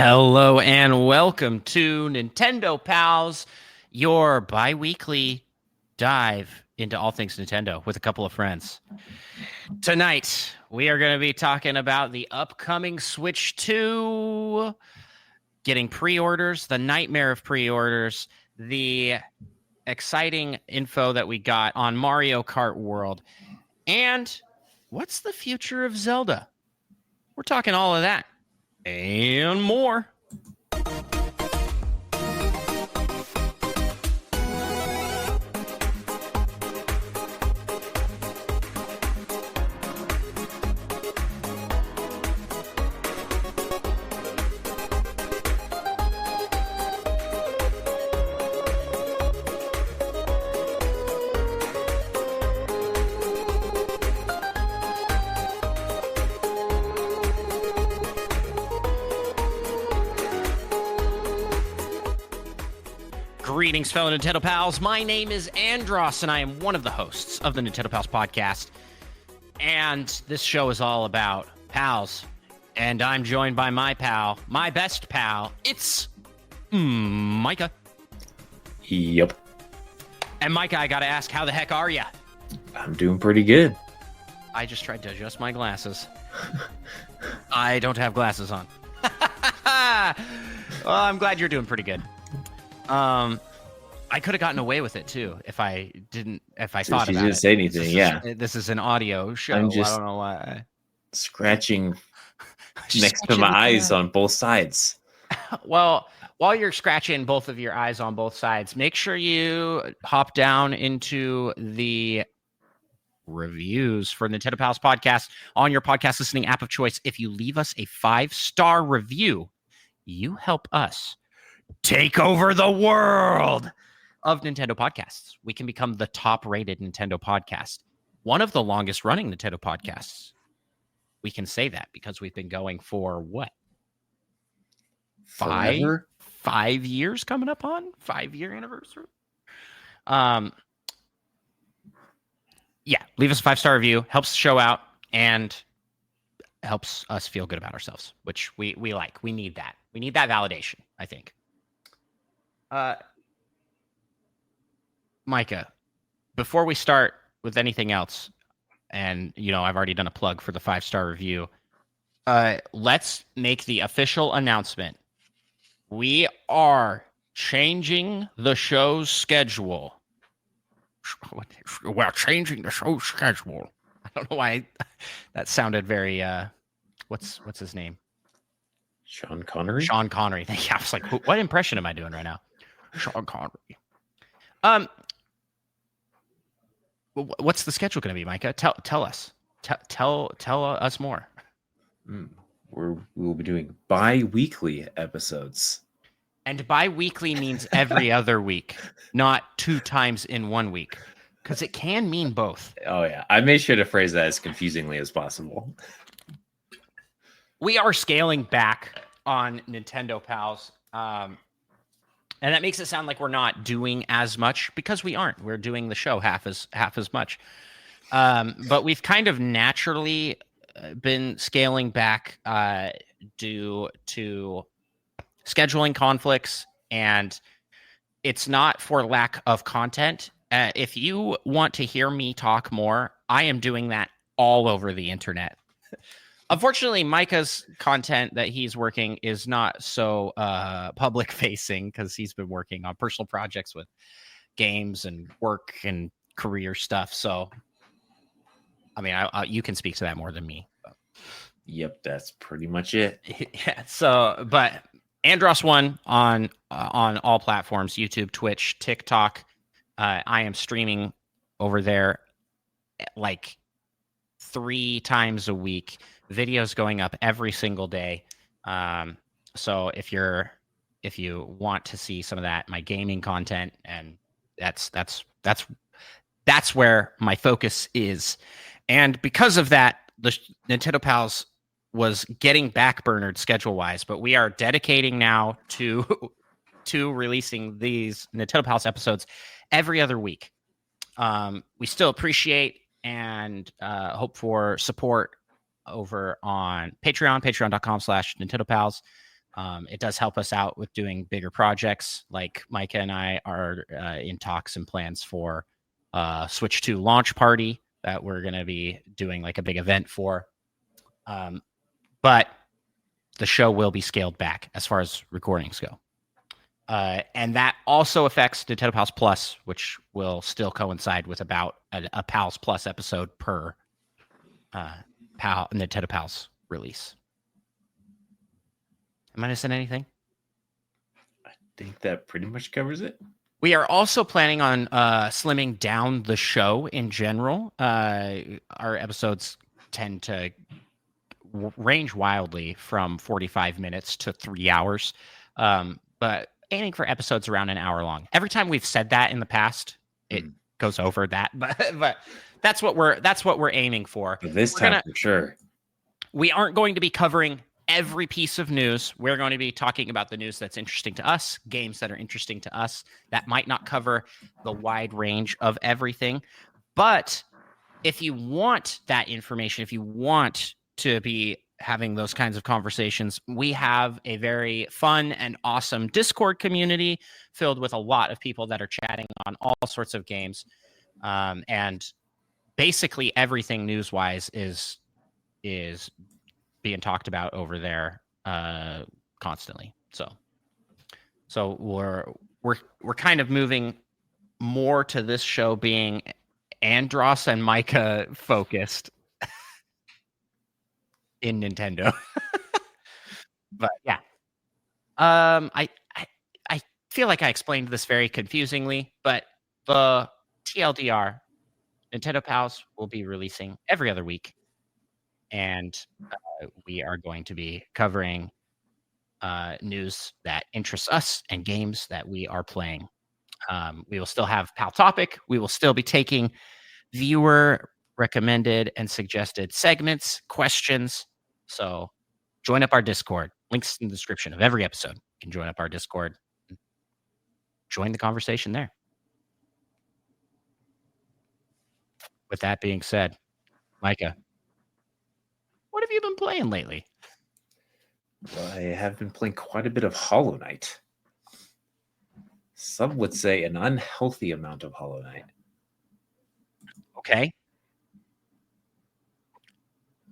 Hello and welcome to Nintendo Pals, your bi-weekly dive into all things Nintendo with a couple of friends. Tonight, we are going to be talking about the upcoming Switch 2, getting pre-orders, the nightmare of pre-orders, the exciting info that we got on Mario Kart World, and what's the future of Zelda? We're talking all of that and more. Greetings, fellow Nintendo Pals. My name is Andros, and I am one of the hosts of the Nintendo Pals podcast. And this show is all about pals. And I'm joined by my pal, my best pal. It's Micah. Yep. And Micah, I gotta ask, how the heck are ya? I'm doing pretty good. I just tried to adjust my glasses. I don't have glasses on. Well, I'm glad you're doing pretty good. I could have gotten away with it too if I thought about it. You didn't say anything, This is an audio show. I'm just I don't know why. Scratching next to my eyes on both sides. Well, while you're scratching both of your eyes on both sides, make sure you hop down into the reviews for Nintendo Pals podcast on your podcast listening app of choice. If you leave us a 5-star review, you help us take over the world of Nintendo podcasts. We can become the top-rated Nintendo podcast, one of the longest-running Nintendo podcasts. We can say that because we've been going for what? Forever? 5 years coming up on 5-year anniversary. Yeah, leave us a 5-star review. Helps the show out and helps us feel good about ourselves, which we like. We need that. We need that validation, I think. Micah, before we start with anything else, and I've already done a plug for the 5-star review. Let's make the official announcement. We are changing the show's schedule. We're changing the show's schedule. I don't know why that sounded very. What's his name? Sean Connery. Sean Connery. I was like, what impression am I doing right now? Sean Connery. What's the schedule going to be, Micah? Tell us. Tell us more. We'll be doing bi-weekly episodes. And bi-weekly means every other week, not 2 times in 1 week, because it can mean both. Oh yeah, I made sure to phrase that as confusingly as possible. We are scaling back on Nintendo Pals. And that makes it sound like we're not doing as much, because we aren't. We're doing the show half as much. But we've kind of naturally been scaling back due to scheduling conflicts, and it's not for lack of content. If you want to hear me talk more, I am doing that all over the internet. Unfortunately, Micah's content that he's working is not so public facing, because he's been working on personal projects with games and work and career stuff. So, I mean, you can speak to that more than me. Yep, that's pretty much it. Yeah. So, but Andros1 on all platforms: YouTube, Twitch, TikTok. I am streaming over there like 3 times a week. Videos going up every single day. So if you want to see some of that, my gaming content, and that's where my focus is. And because of that, the Nintendo Pals was getting backburnered schedule-wise, but we are dedicating now to releasing these Nintendo Pals episodes every other week. We still appreciate and hope for support over on Patreon, patreon.com/Nintendo Pals. It does help us out with doing bigger projects. Like Micah and I are in talks and plans for Switch 2 launch party that we're going to be doing like a big event for. But the show will be scaled back as far as recordings go. And that also affects Nintendo Pals Plus, which will still coincide with about a Pals Plus episode per Nintendo Pals release. Am I missing anything? I think that pretty much covers it. We are also planning on slimming down the show in general. Our episodes tend to range wildly from 45 minutes to 3 hours, but aiming for episodes around an hour long. Every time we've said that in the past, it goes over that, but that's what we're aiming for. But this time, for sure. We aren't going to be covering every piece of news. We're going to be talking about the news that's interesting to us, games that are interesting to us that might not cover the wide range of everything. But if you want that information, if you want to be having those kinds of conversations, we have a very fun and awesome Discord community filled with a lot of people that are chatting on all sorts of games. And basically everything news-wise is being talked about over there constantly. So we're kind of moving more to this show being Andros and Micah focused in Nintendo. But yeah. I feel like I explained this very confusingly, but the TLDR, Nintendo Pals will be releasing every other week. And we are going to be covering news that interests us and games that we are playing. We will still have Pal Topic. We will still be taking viewer recommended and suggested segments, questions. So join up our Discord. Links in the description of every episode. You can join up our Discord. Join the conversation there. With that being said, Micah, what have you been playing lately? Well, I have been playing quite a bit of Hollow Knight. Some would say an unhealthy amount of Hollow Knight. Okay.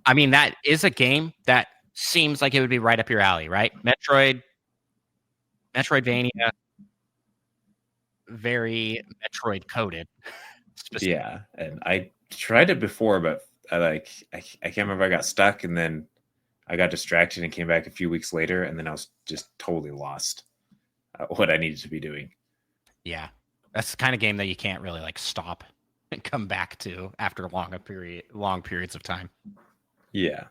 I mean, that is a game that seems like it would be right up your alley, right? Metroidvania, very Metroid coded. Yeah, and I tried it before, but I can't remember. I got stuck, and then I got distracted and came back a few weeks later, and then I was just totally lost what I needed to be doing. Yeah, that's the kind of game that you can't really like stop and come back to after long periods of time. Yeah.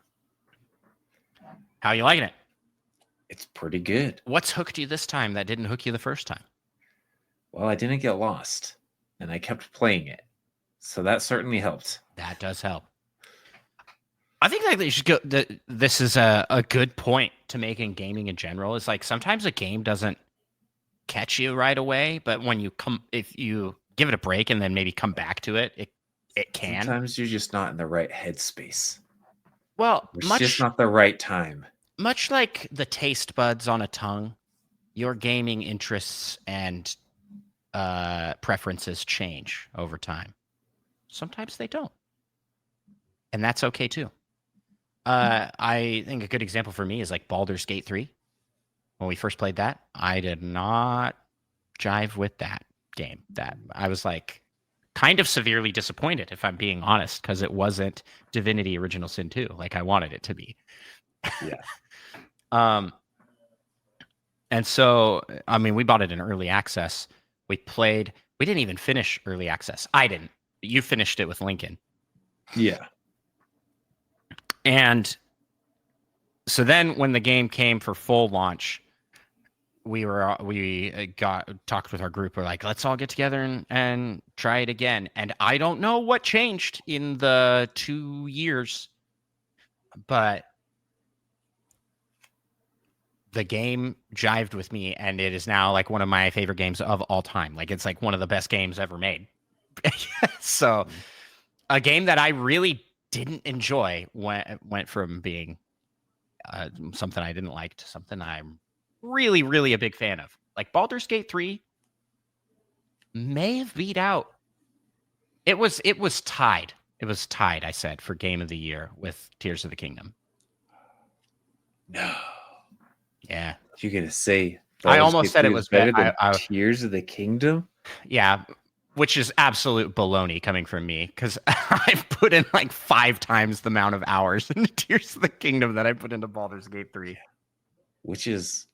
How are you liking it? It's pretty good. What's hooked you this time that didn't hook you the first time? Well, I didn't get lost, and I kept playing it. So that certainly helped. That does help. I think that you should go. This is a good point to make in gaming in general. Is like sometimes a game doesn't catch you right away, but if you give it a break and then maybe come back to it, it can. Sometimes you're just not in the right headspace. Well, it's just not the right time. Much like the taste buds on a tongue, your gaming interests and preferences change over time. Sometimes they don't, and that's okay too. I think a good example for me is like Baldur's Gate 3. When we first played that, I did not jive with that game. That I was like kind of severely disappointed, if I'm being honest, because it wasn't Divinity Original Sin 2 like I wanted it to be. Yeah. And so, I mean, we bought it in early access. We didn't even finish early access. I didn't. You finished it with Lincoln. Yeah. And so then when the game came for full launch, we talked with our group. We're like, let's all get together and try it again. And I don't know what changed in the 2 years, but the game jived with me, and it is now like one of my favorite games of all time. Like it's like one of the best games ever made. So a game that I really didn't enjoy went from being something I didn't like to something I'm really, really a big fan of. Like Baldur's Gate 3 may have beat out. It was tied. It was tied, I said, for game of the year with Tears of the Kingdom. No. Yeah. You're going to say I Baldur's almost Gate said 3 it is was better better. than Tears of the Kingdom? Yeah, which is absolute baloney coming from me because I've put in like 5 times the amount of hours into Tears of the Kingdom that I put into Baldur's Gate 3. Which is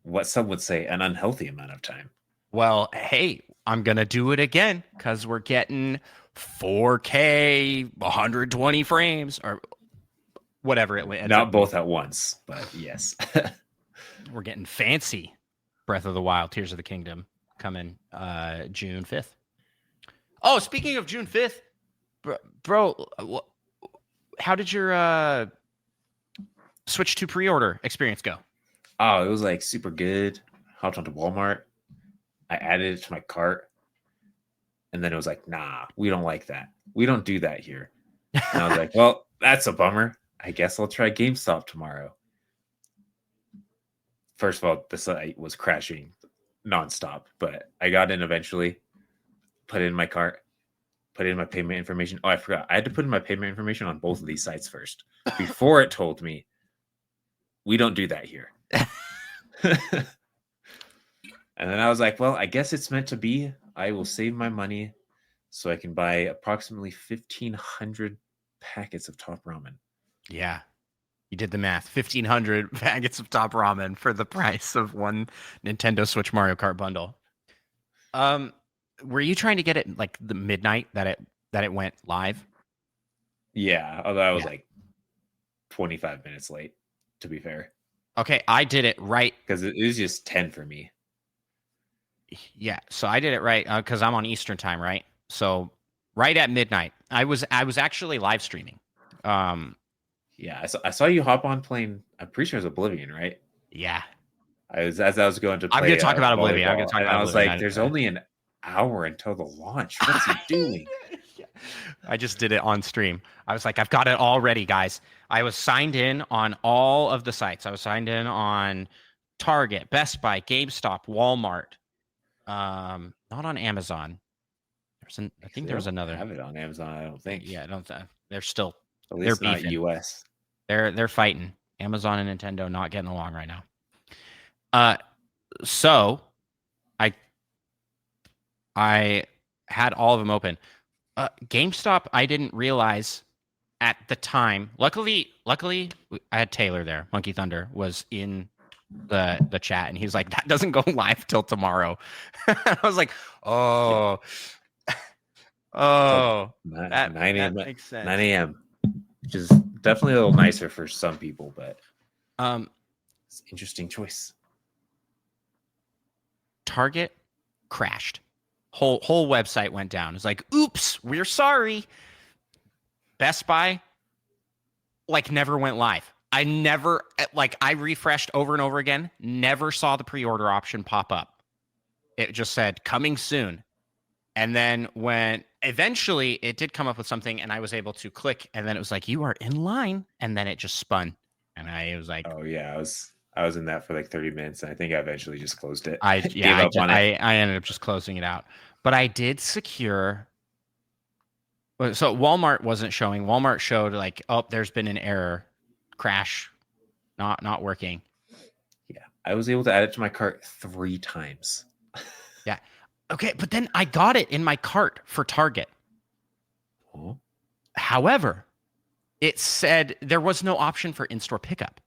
what some would say an unhealthy amount of time. Well, hey, I'm going to do it again because we're getting 4K, 120 frames, or whatever it ends Not up both at once, but yes. We're getting fancy. Breath of the Wild, Tears of the Kingdom coming June 5th. Oh, speaking of June 5th, bro, how did your Switch 2 pre-order experience go? Oh, it was like super good. Hopped onto Walmart. I added it to my cart. And then it was like, nah, we don't like that. We don't do that here. And I was like, well, that's a bummer. I guess I'll try GameStop tomorrow. First of all, the site was crashing nonstop, but I got in eventually, put it in my cart, put in my payment information. Oh, I forgot. I had to put in my payment information on both of these sites first before it told me, we don't do that here. And then I was like, well, I guess it's meant to be. I will save my money so I can buy approximately 1,500 packets of Top Ramen. Yeah, you did the math. 1,500 packets of Top Ramen for the price of one Nintendo Switch Mario Kart bundle. Were you trying to get it like the midnight that it went live? Yeah, although I was like 25 minutes late, to be fair. Okay, I did it right because it was just 10 for me. Yeah, so I did it right because I'm on Eastern time, right? So right at midnight, I was actually live streaming. Yeah, I saw you hop on playing. I'm pretty sure it was Oblivion, right? Yeah, As I was going to play. I'm gonna talk about Oblivion. I'm gonna talk about I was Oblivion. like, "There's only an hour until the launch. What's he doing?" I just did it on stream. I was like, I've got it all ready, guys. I was signed in on all of the sites. I was signed in on Target, Best Buy, GameStop, Walmart. Not on Amazon. I think there was another. Have it on Amazon? I don't think. Yeah, I don't. They're still. At least they're not beefing. US. They're fighting. Amazon and Nintendo not getting along right now. So I had all of them open. GameStop, I didn't realize at the time. Luckily, I had Taylor there. Monkey Thunder was in the chat, and he's like, "That doesn't go live till tomorrow." I was like, "Oh, that 9 a.m. makes sense." 9 a.m. Which is definitely a little nicer for some people, but it's an interesting choice. Target crashed. Whole website went down. It's like, oops, we're sorry. Best Buy, like, never went live. I refreshed over and over again, never saw the pre-order option pop up. It just said coming soon. And then when eventually it did come up with something and I was able to click, and then it was like, you are in line. And then it just spun. And I was like, oh yeah, I was in that for like 30 minutes, and I think I eventually just closed it. I ended up just closing it out. But I did secure. So Walmart wasn't showing. Walmart showed like, oh, there's been an error, crash, not working. Yeah, I was able to add it to my cart 3 times. Yeah. Okay, but then I got it in my cart for Target. Oh. However, it said there was no option for in-store pickup.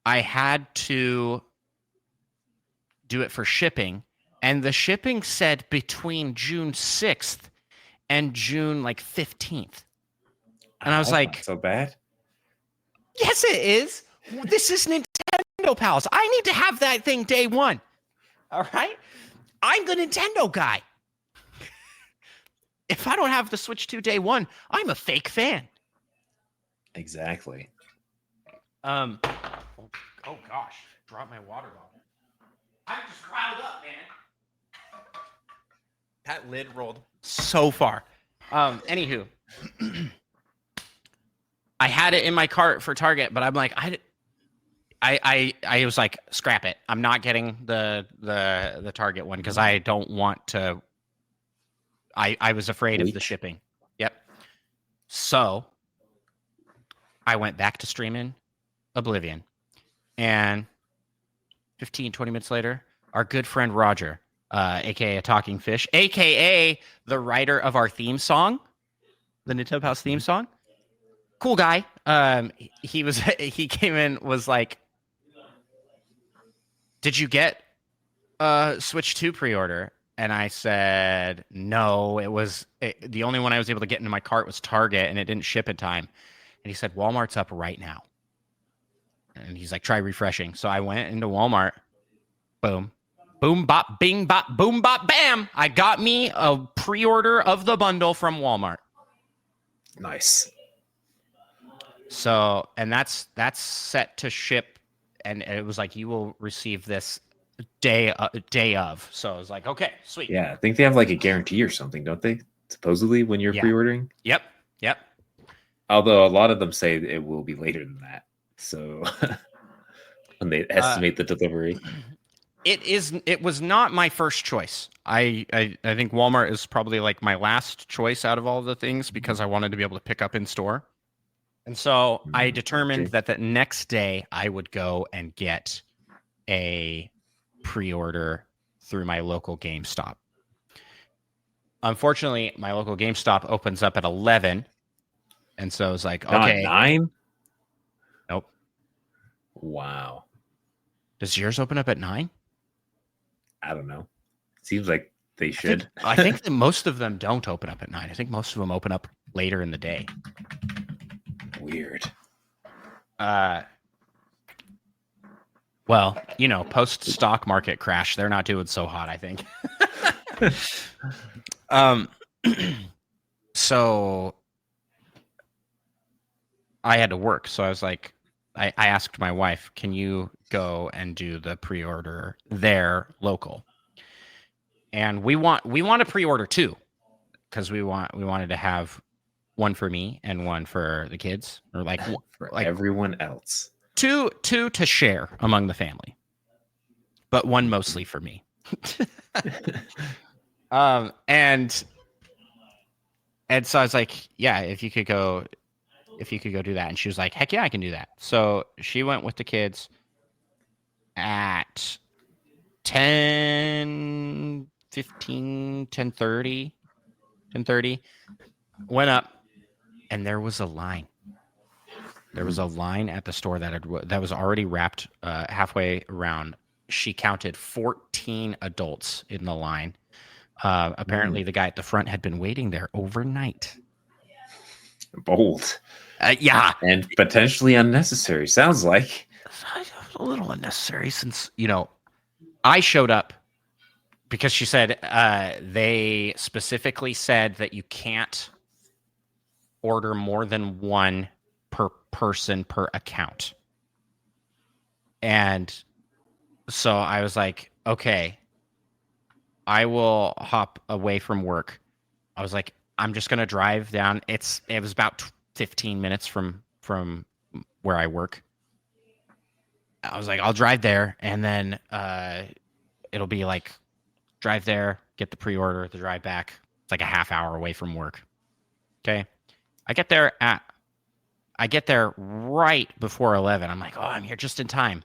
I had to do it for shipping, and the shipping said between June 6th and June like 15th. And I was like, not so bad. Yes, it is. This is Nintendo Pals. I need to have that thing day one. All right? I'm the Nintendo guy. If I don't have the Switch 2 day one, I'm a fake fan. Exactly. Oh gosh, dropped my water bottle. I'm just riled up, man. That lid rolled so far. Anywho, I had it in my cart for Target, but I'm like, I was like, scrap it. I'm not getting the Target one because I don't want to. I was afraid of the shipping. Yep. So I went back to streaming Oblivion, and 15, 20 minutes later, our good friend Roger, aka Talking Fish, aka the writer of our theme song, the Nintendo House theme song, cool guy. He came in, was like, "Did you get Switch 2 pre-order?" And I said, "No, the only one I was able to get into my cart was Target, and it didn't ship in time." And he said, "Walmart's up right now." And he's like, "Try refreshing." So I went into Walmart. Boom. Boom, bop, bing, bop, boom, bop, bam. I got me a pre-order of the bundle from Walmart. Nice. So, and that's set to ship. And it was like, you will receive this day of. So I was like, okay, sweet. Yeah, I think they have like a guarantee or something, don't they? Supposedly when you're pre-ordering. Yep. Although a lot of them say it will be later than that. So when they estimate the delivery. It was not my first choice. I think Walmart is probably like my last choice out of all the things because I wanted to be able to pick up in store. And so I determined that the next day I would go and get a pre-order through my local GameStop. Unfortunately, my local GameStop opens up at 11. And so I was like, okay. Not 9? Nope. Wow. Does yours open up at 9? I don't know. Seems like they should. I think that most of them don't open up at 9. I think most of them open up later in the day. Weird. Well, post stock market crash, they're not doing so hot, I think. So I had to work. So I was like, I asked my wife, can you go and do the pre-order there local? And we want a pre-order too, because we wanted to have one for me and one for the kids, or like everyone else. Two to share among the family, but one mostly for me. And so I was like, yeah, if you could go do that. And she was like, heck yeah, I can do that. So she went with the kids at 10:15, 10:30, went up, and there was a line. There was a line at the store that was already wrapped halfway around. She counted 14 adults in the line. Apparently, the guy at the front had been waiting there overnight. Bold. Yeah. And potentially unnecessary, sounds like. A little unnecessary since, I showed up because she said they specifically said that you can't order more than one per person per account. And so I was like, okay, I will hop away from work. I was like, I'm just going to drive down. It was about 15 minutes from where I work. I was like, I'll drive there, and then it'll be like drive there, get the pre-order, the drive back. It's like a half hour away from work. Okay. I get there right before 11. I'm like, oh, I'm here just in time.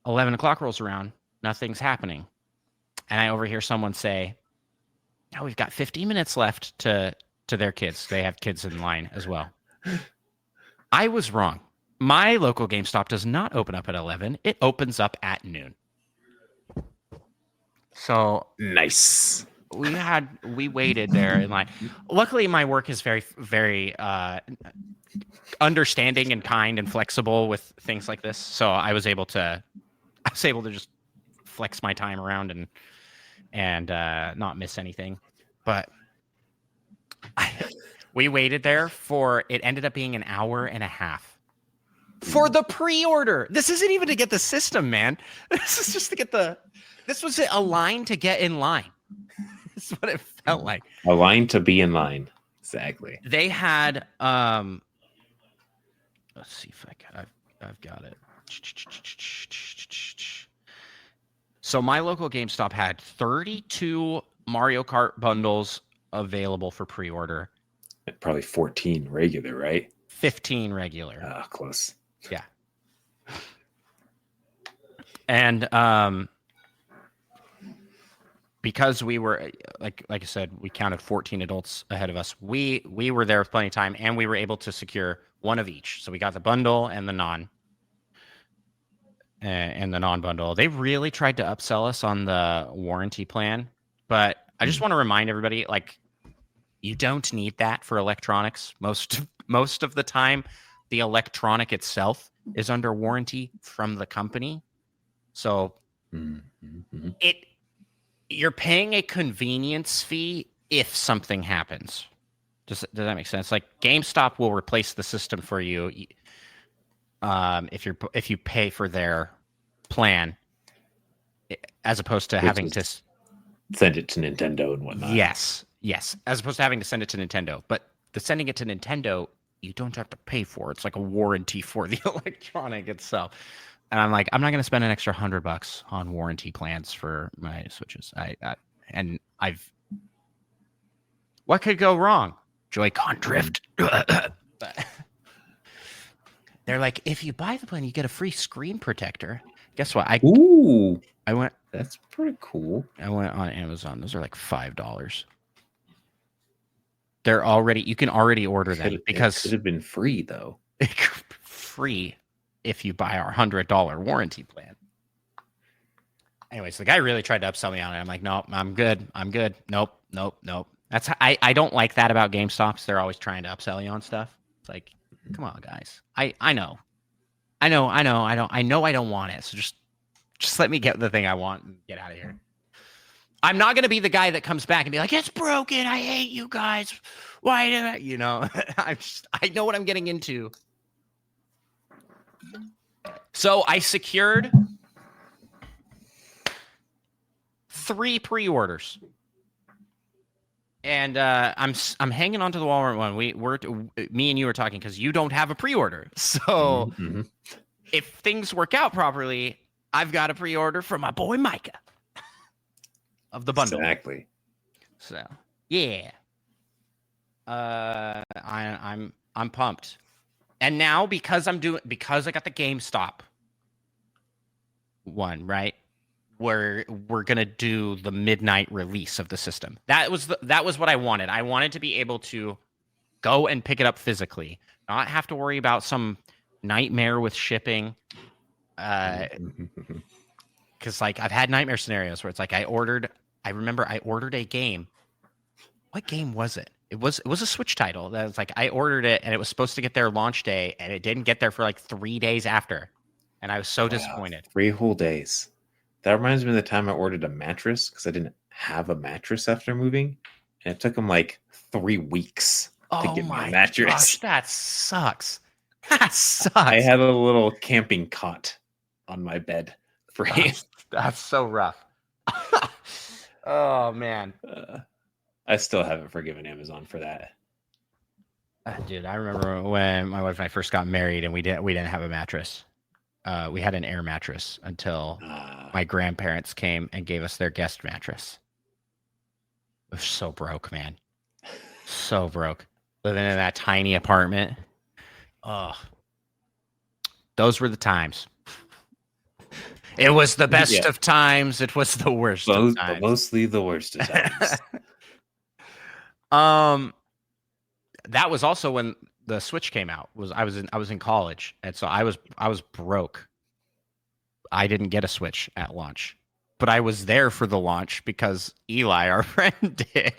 11 o'clock rolls around. Nothing's happening. And I overhear someone say, oh, we've got 15 minutes left to their kids. They have kids in line as well. I was wrong. My local GameStop does not open up at 11. It opens up at noon. So nice. We waited there in line. Luckily, my work is very, very understanding and kind and flexible with things like this. So I was able to just flex my time around and not miss anything. But we waited there it ended up being an hour and a half for the pre-order. This isn't even to get the system, man. This is just to get this was a line to get in line. That's what it felt like. A line to be in line. Exactly. They had Let's see if I've got it. So my local GameStop had 32 Mario Kart bundles available for pre-order. Probably 14 regular, right? 15 regular. Close. Yeah. And because we were like I said, we counted 14 adults ahead of us. We were there with plenty of time, and we were able to secure one of each. So we got the bundle and the non-bundle. They really tried to upsell us on the warranty plan, but I just want to remind everybody, like, you don't need that for electronics. Most of the time, the electronic itself is under warranty from the company. So you're paying a convenience fee if something happens. Does that make sense? Like, GameStop will replace the system for you if you pay for their plan, as opposed to having to send it to Nintendo and whatnot. Yes, as opposed to having to send it to Nintendo. But the sending it to Nintendo, you don't have to pay for. It's like a warranty for the electronic itself. And I'm like, I'm not going to spend an extra $100 on warranty plans for my Switches. What could go wrong? Joy-Con drift. But they're like, if you buy the plan, you get a free screen protector. Guess what? I went. That's pretty cool. I went on Amazon. Those are like $5. They're already. You can already order them because it could have been free though. Free if you buy our $100 warranty plan. Anyways, the guy really tried to upsell me on it. I'm like, no, I'm good. Nope. That's I don't like that about GameStops. They're always trying to upsell you on stuff. It's like, come on, guys. I know. I don't want it. So just let me get the thing I want and get out of here. I'm not going to be the guy that comes back and be like, it's broken. I hate you guys. Why did I, I know what I'm getting into. So I secured 3 pre-orders. And I'm hanging onto the Walmart one. Me and you were talking because you don't have a pre-order. So if things work out properly, I've got a pre-order for my boy Micah of the bundle. Exactly. So yeah, I'm pumped. And now because I got the GameStop one, right? We're gonna do the midnight release of the system. That was what I wanted. I wanted to be able to go and pick it up physically, not have to worry about some nightmare with shipping. Because like I've had nightmare scenarios where it's like I remember I ordered a game. What game was it? It was a Switch title. That was like I ordered it and it was supposed to get there launch day and it didn't get there for like 3 days after, and I was so disappointed. 3 whole days. That reminds me of the time I ordered a mattress because I didn't have a mattress after moving, and it took them like 3 weeks to get me a mattress. Gosh, that sucks. That sucks. I had a little camping cot on my bed frame. That's so rough. Oh man. I still haven't forgiven Amazon for that. Dude, I remember when my wife and I first got married and we didn't have a mattress. We had an air mattress until my grandparents came and gave us their guest mattress. It was so broke, man. So broke. Living in that tiny apartment. Oh, those were the times. It was the best of times. It was the worst of times. Mostly the worst of times. That was also when the Switch came out. I was in college, and so I was broke. I didn't get a Switch at launch, but I was there for the launch because Eli, our friend, did.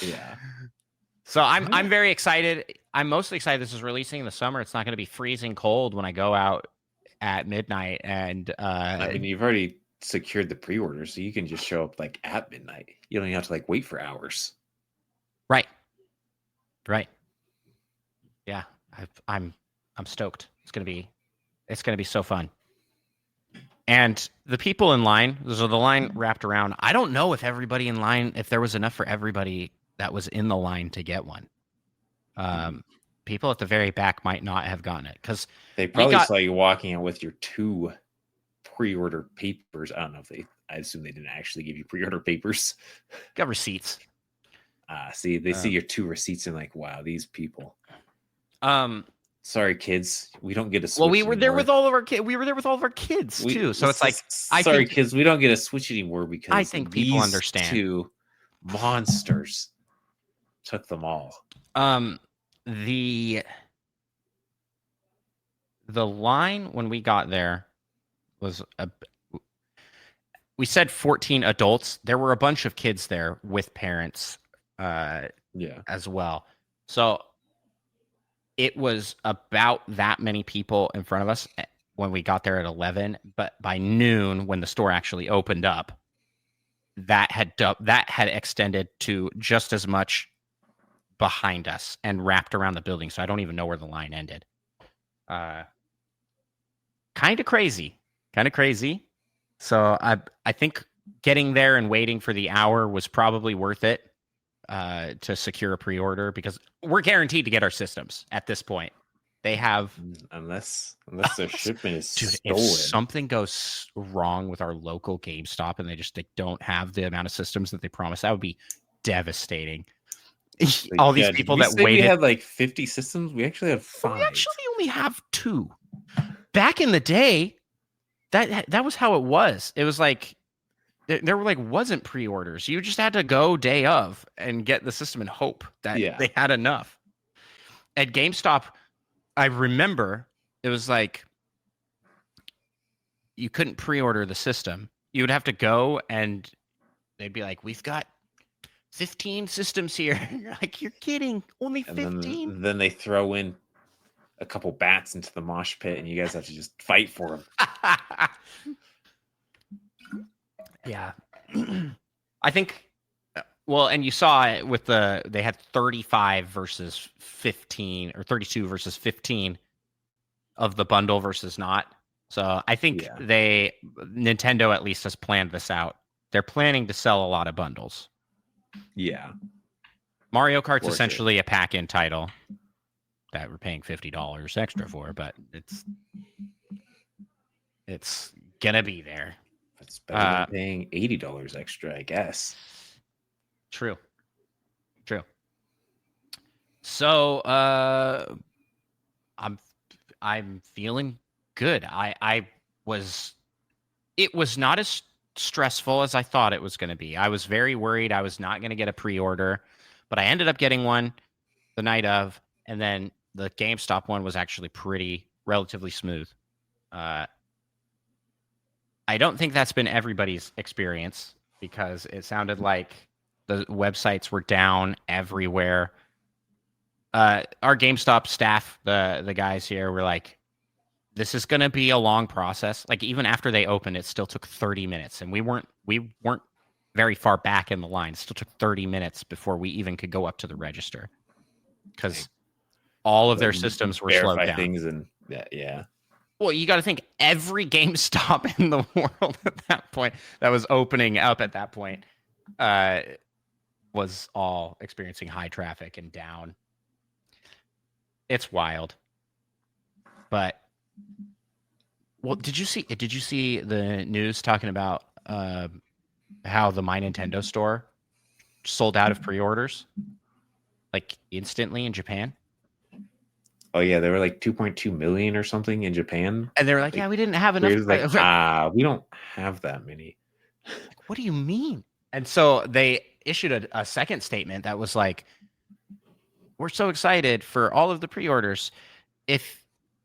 Yeah. So I'm very excited. I'm mostly excited this is releasing in the summer. It's not going to be freezing cold when I go out at midnight. And I mean, you've already secured the pre-order, so you can just show up like at midnight. You don't even have to like wait for hours. Right. Yeah, I'm stoked. It's gonna be so fun. And the people in line, so the line wrapped around. I don't know if everybody in line, if there was enough for everybody that was in the line to get one. people at the very back might not have gotten it because They we probably got saw you walking out with your 2 pre-order papers. I don't know if I assume they didn't actually give you pre-order papers. receipts. See, they see your 2 receipts and like, wow, these people. Sorry, kids, we don't get a Switch. Well, we were there anymore. with all of our kids. We were there with all of our kids too. So it's like, sorry, kids, we don't get a Switch anymore because I think people understand. 2 monsters took them all. The line when we got there was we said 14 adults. There were a bunch of kids there with parents, as well. So it was about that many people in front of us when we got there at 11. But by noon, when the store actually opened up, that had extended to just as much behind us and wrapped around the building. So I don't even know where the line ended. Kind of crazy. So I think getting there and waiting for the hour was probably worth it to secure a pre-order because we're guaranteed to get our systems at this point. They have unless their shipment is stolen. If something goes wrong with our local GameStop and they don't have the amount of systems that they promised, that would be devastating. All these people that waited. We had like 50 systems. We actually have 5. We actually only have 2. Back in the day, that was how it was. It was like there were wasn't pre-orders. You just had to go day of and get the system and hope that they had enough. At GameStop, I remember it was like you couldn't pre-order the system. You would have to go and they'd be like, "We've got 15 systems here." You're like, "You're kidding? Only 15?" Then they throw in a couple bats into the mosh pit and you guys have to just fight for them. Yeah. I think, well, and you saw it with they had 35 versus 15 or 32 versus 15 of the bundle versus not. So I think Nintendo at least has planned this out. They're planning to sell a lot of bundles. Yeah. Mario Kart's essentially a pack-in title that we're paying $50 extra for, but it's gonna be there. It's better than paying $80 extra, I guess. True. So I'm feeling good. It was not as stressful as I thought it was going to be. I was very worried I was not going to get a pre-order, but I ended up getting one the night of, and then the GameStop one was actually relatively smooth. I don't think that's been everybody's experience because it sounded like the websites were down everywhere. Our GameStop staff, the guys here, were like, this is going to be a long process. Like, even after they opened, it still took 30 minutes. And we weren't very far back in the line. It still took 30 minutes before we even could go up to the register because all of their systems were slowed down. Things and yeah. Well, you got to think every GameStop in the world at that point that was opening up at that point was all experiencing high traffic and down. It's wild. But well, did you see the news talking about how the My Nintendo store sold out of pre-orders like instantly in Japan? Oh yeah, there were like 2.2 million or something in Japan. And they were like, yeah, we didn't have enough. We don't have that many. Like, what do you mean? And so they issued a second statement that was like, we're so excited for all of the pre-orders. If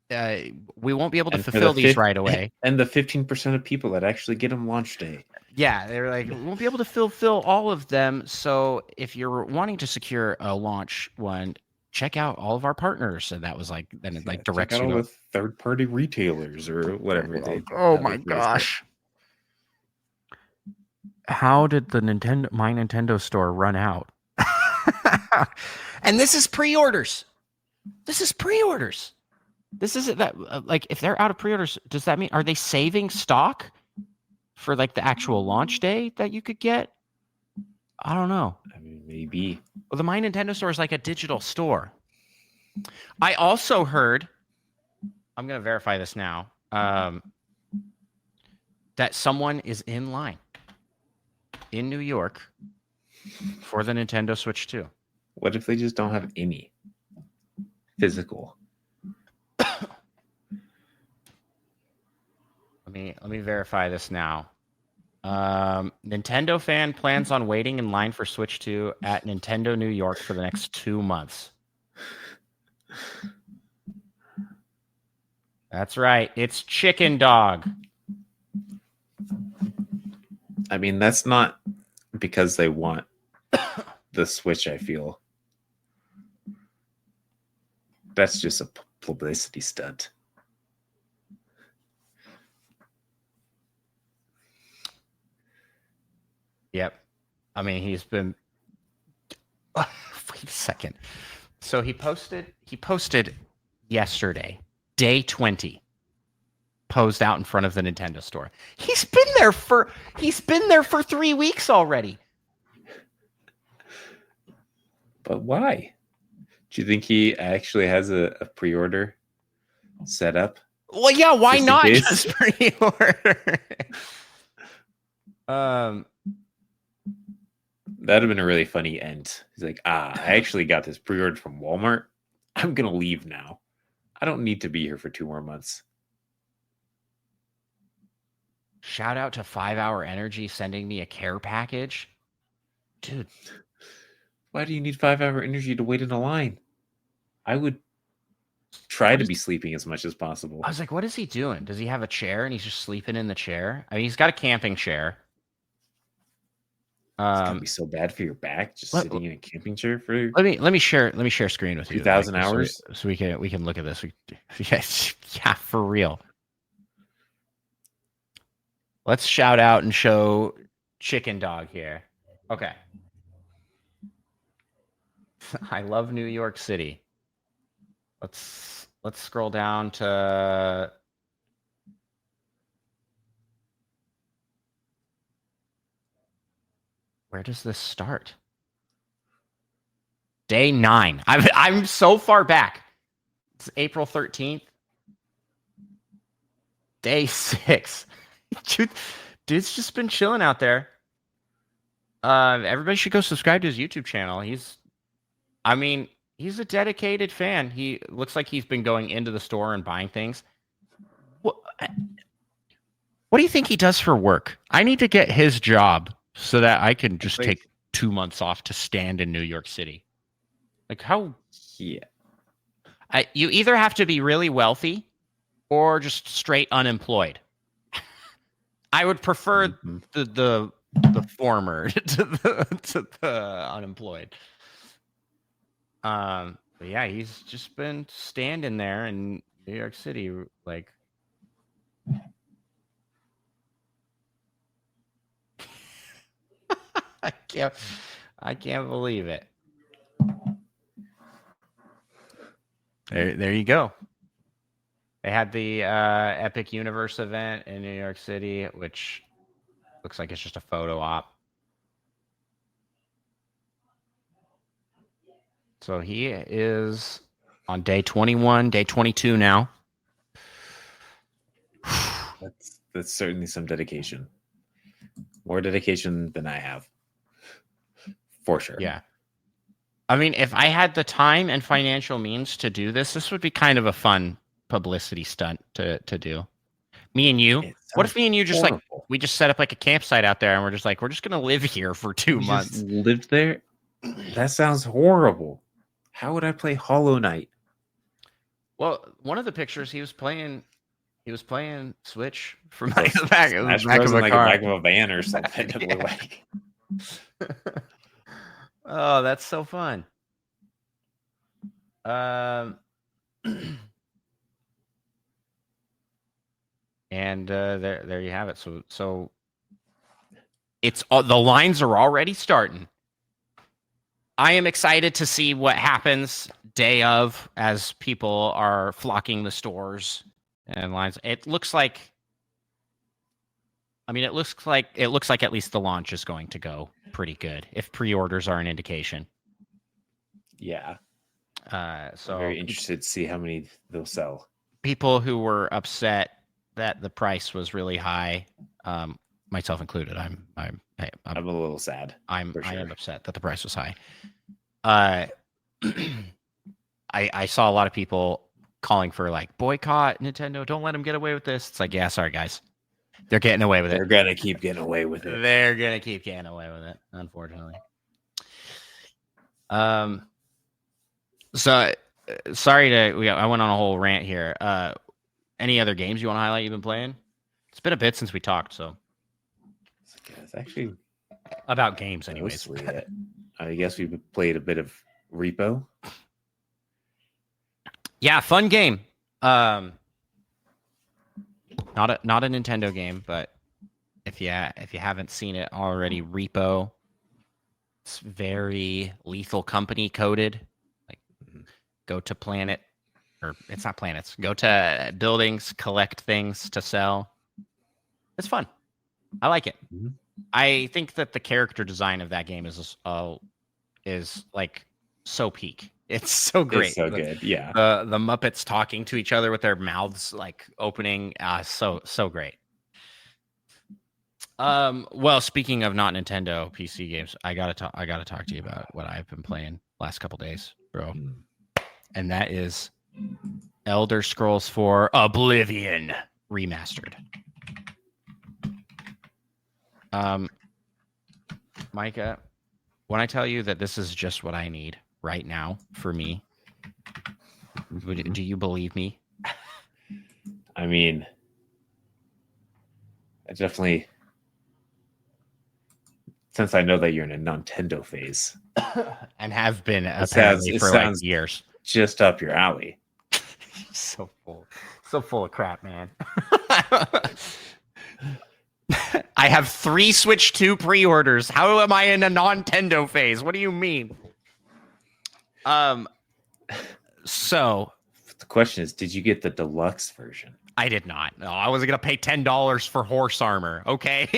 we won't be able to fulfill these right away. And the 15% of people that actually get them launch day. Yeah, they were like, we won't be able to fulfill all of them. So if you're wanting to secure a launch one, check out all of our partners. And that was like, then it like directs you to all the third-party retailers or whatever. Oh my gosh. How did the My Nintendo store run out? And this is pre-orders. This isn't that like if they're out of pre-orders, does that mean are they saving stock for like the actual launch day that you could get? I don't know. I mean, maybe. Well, the My Nintendo store is like a digital store. I also heard, I'm going to verify this now, that someone is in line in New York for the Nintendo Switch 2. What if they just don't have any physical? Let me verify this now. Nintendo fan plans on waiting in line for Switch 2 at Nintendo New York for the next 2 months. That's right. It's Chicken Dog. I mean, that's not because they want the Switch, I feel. That's just a publicity stunt. Yep. I mean, he's been... Wait a second. So he posted yesterday, day 20, posed out in front of the Nintendo store. He's been there for 3 weeks already. But why? Do you think he actually has a pre-order set up? Well, yeah, why Just in not case? just pre-order? That'd have been a really funny end. He's like, I actually got this pre-ordered from Walmart. I'm gonna leave now. I don't need to be here for 2 more months. Shout out to 5 Hour Energy sending me a care package. Dude, Why do you need 5 hour energy to wait in a line? I would try to be sleeping as much as possible. I was like, what is he doing? Does he have a chair and he's just sleeping in the chair? I mean, he's got a camping chair. It's gonna be so bad for your back, just sitting in a camping chair for let me share screen with you. 2,000 hours. So we can look at this. Yeah, for real. Let's shout out and show Chicken Dog here. Okay. I love New York City. Let's scroll down to where does this start? Day 9. I'm so far back. It's April 13th. Day 6. Dude's just been chilling out there. Everybody should go subscribe to his YouTube channel. He's a dedicated fan. He looks like he's been going into the store and buying things. What do you think he does for work? I need to get his job so that I can just take 2 months off to stand in New York City. Like how? Yeah. You either have to be really wealthy or just straight unemployed. I would prefer the former to the unemployed. But yeah, he's just been standing there in New York City, like. I can't believe it. There you go. They had the Epic Universe event in New York City, which looks like it's just a photo op. So he is on day 21, day 22 now. That's certainly some dedication. More dedication than I have. For sure. Yeah. I mean, if I had the time and financial means to do this would be kind of a fun publicity stunt to do. Me and you. What if me and you just horrible. We just set up like a campsite out there and we're just going to live here for 2 months. Just lived there? That sounds horrible. How would I play Hollow Knight? Well, one of the pictures he was playing Switch from like the back of a car. Back of a van or something. It looked like. Oh, that's so fun. And there you have it. So it's the lines are already starting. I am excited to see what happens day of as people are flocking the stores and lines. It looks like at least the launch is going to go pretty good if pre-orders are an indication. Yeah. So I'm very interested to see how many they'll sell. people who were upset that the price was really high, myself included, I'm a little sad. I sure. am upset that the price was high. I saw a lot of people calling for like boycott Nintendo. Don't let them get away with this. It's like, yeah, sorry guys, they're getting away with They're it. gonna keep getting away with it. They're gonna keep getting away with it, unfortunately. So sorry I went on a whole rant here. Any other games you want to highlight you've been playing? It's been a bit since we talked, so It's actually about games, anyways. mostly it. I guess we played a bit of Repo. Yeah, fun game. Not a Nintendo game, but if you haven't seen it already, Repo. It's very Lethal Company coded. Like, go to planet, or it's not planets. Go to buildings, collect things to sell. It's fun. I like it. Mm-hmm. I think that the character design of that game is like so peak. It's so great. It's so good. Yeah. The Muppets talking to each other with their mouths like opening. So great. Well, speaking of not Nintendo PC games, I gotta talk to you about what I've been playing last couple days, bro. And that is Elder Scrolls 4 Oblivion Remastered. Micah, when I tell you that this is just what I need right now for me, do you believe me? I mean, I definitely, since I know that you're in a Nintendo phase and have been apparently for like years, just up your alley. so full of crap, man. I have 3 Switch 2 pre-orders. How am I in a Nintendo phase? What do you mean? So the question is, did you get the deluxe version? I did not. No, I wasn't gonna pay $10 for horse armor. Okay,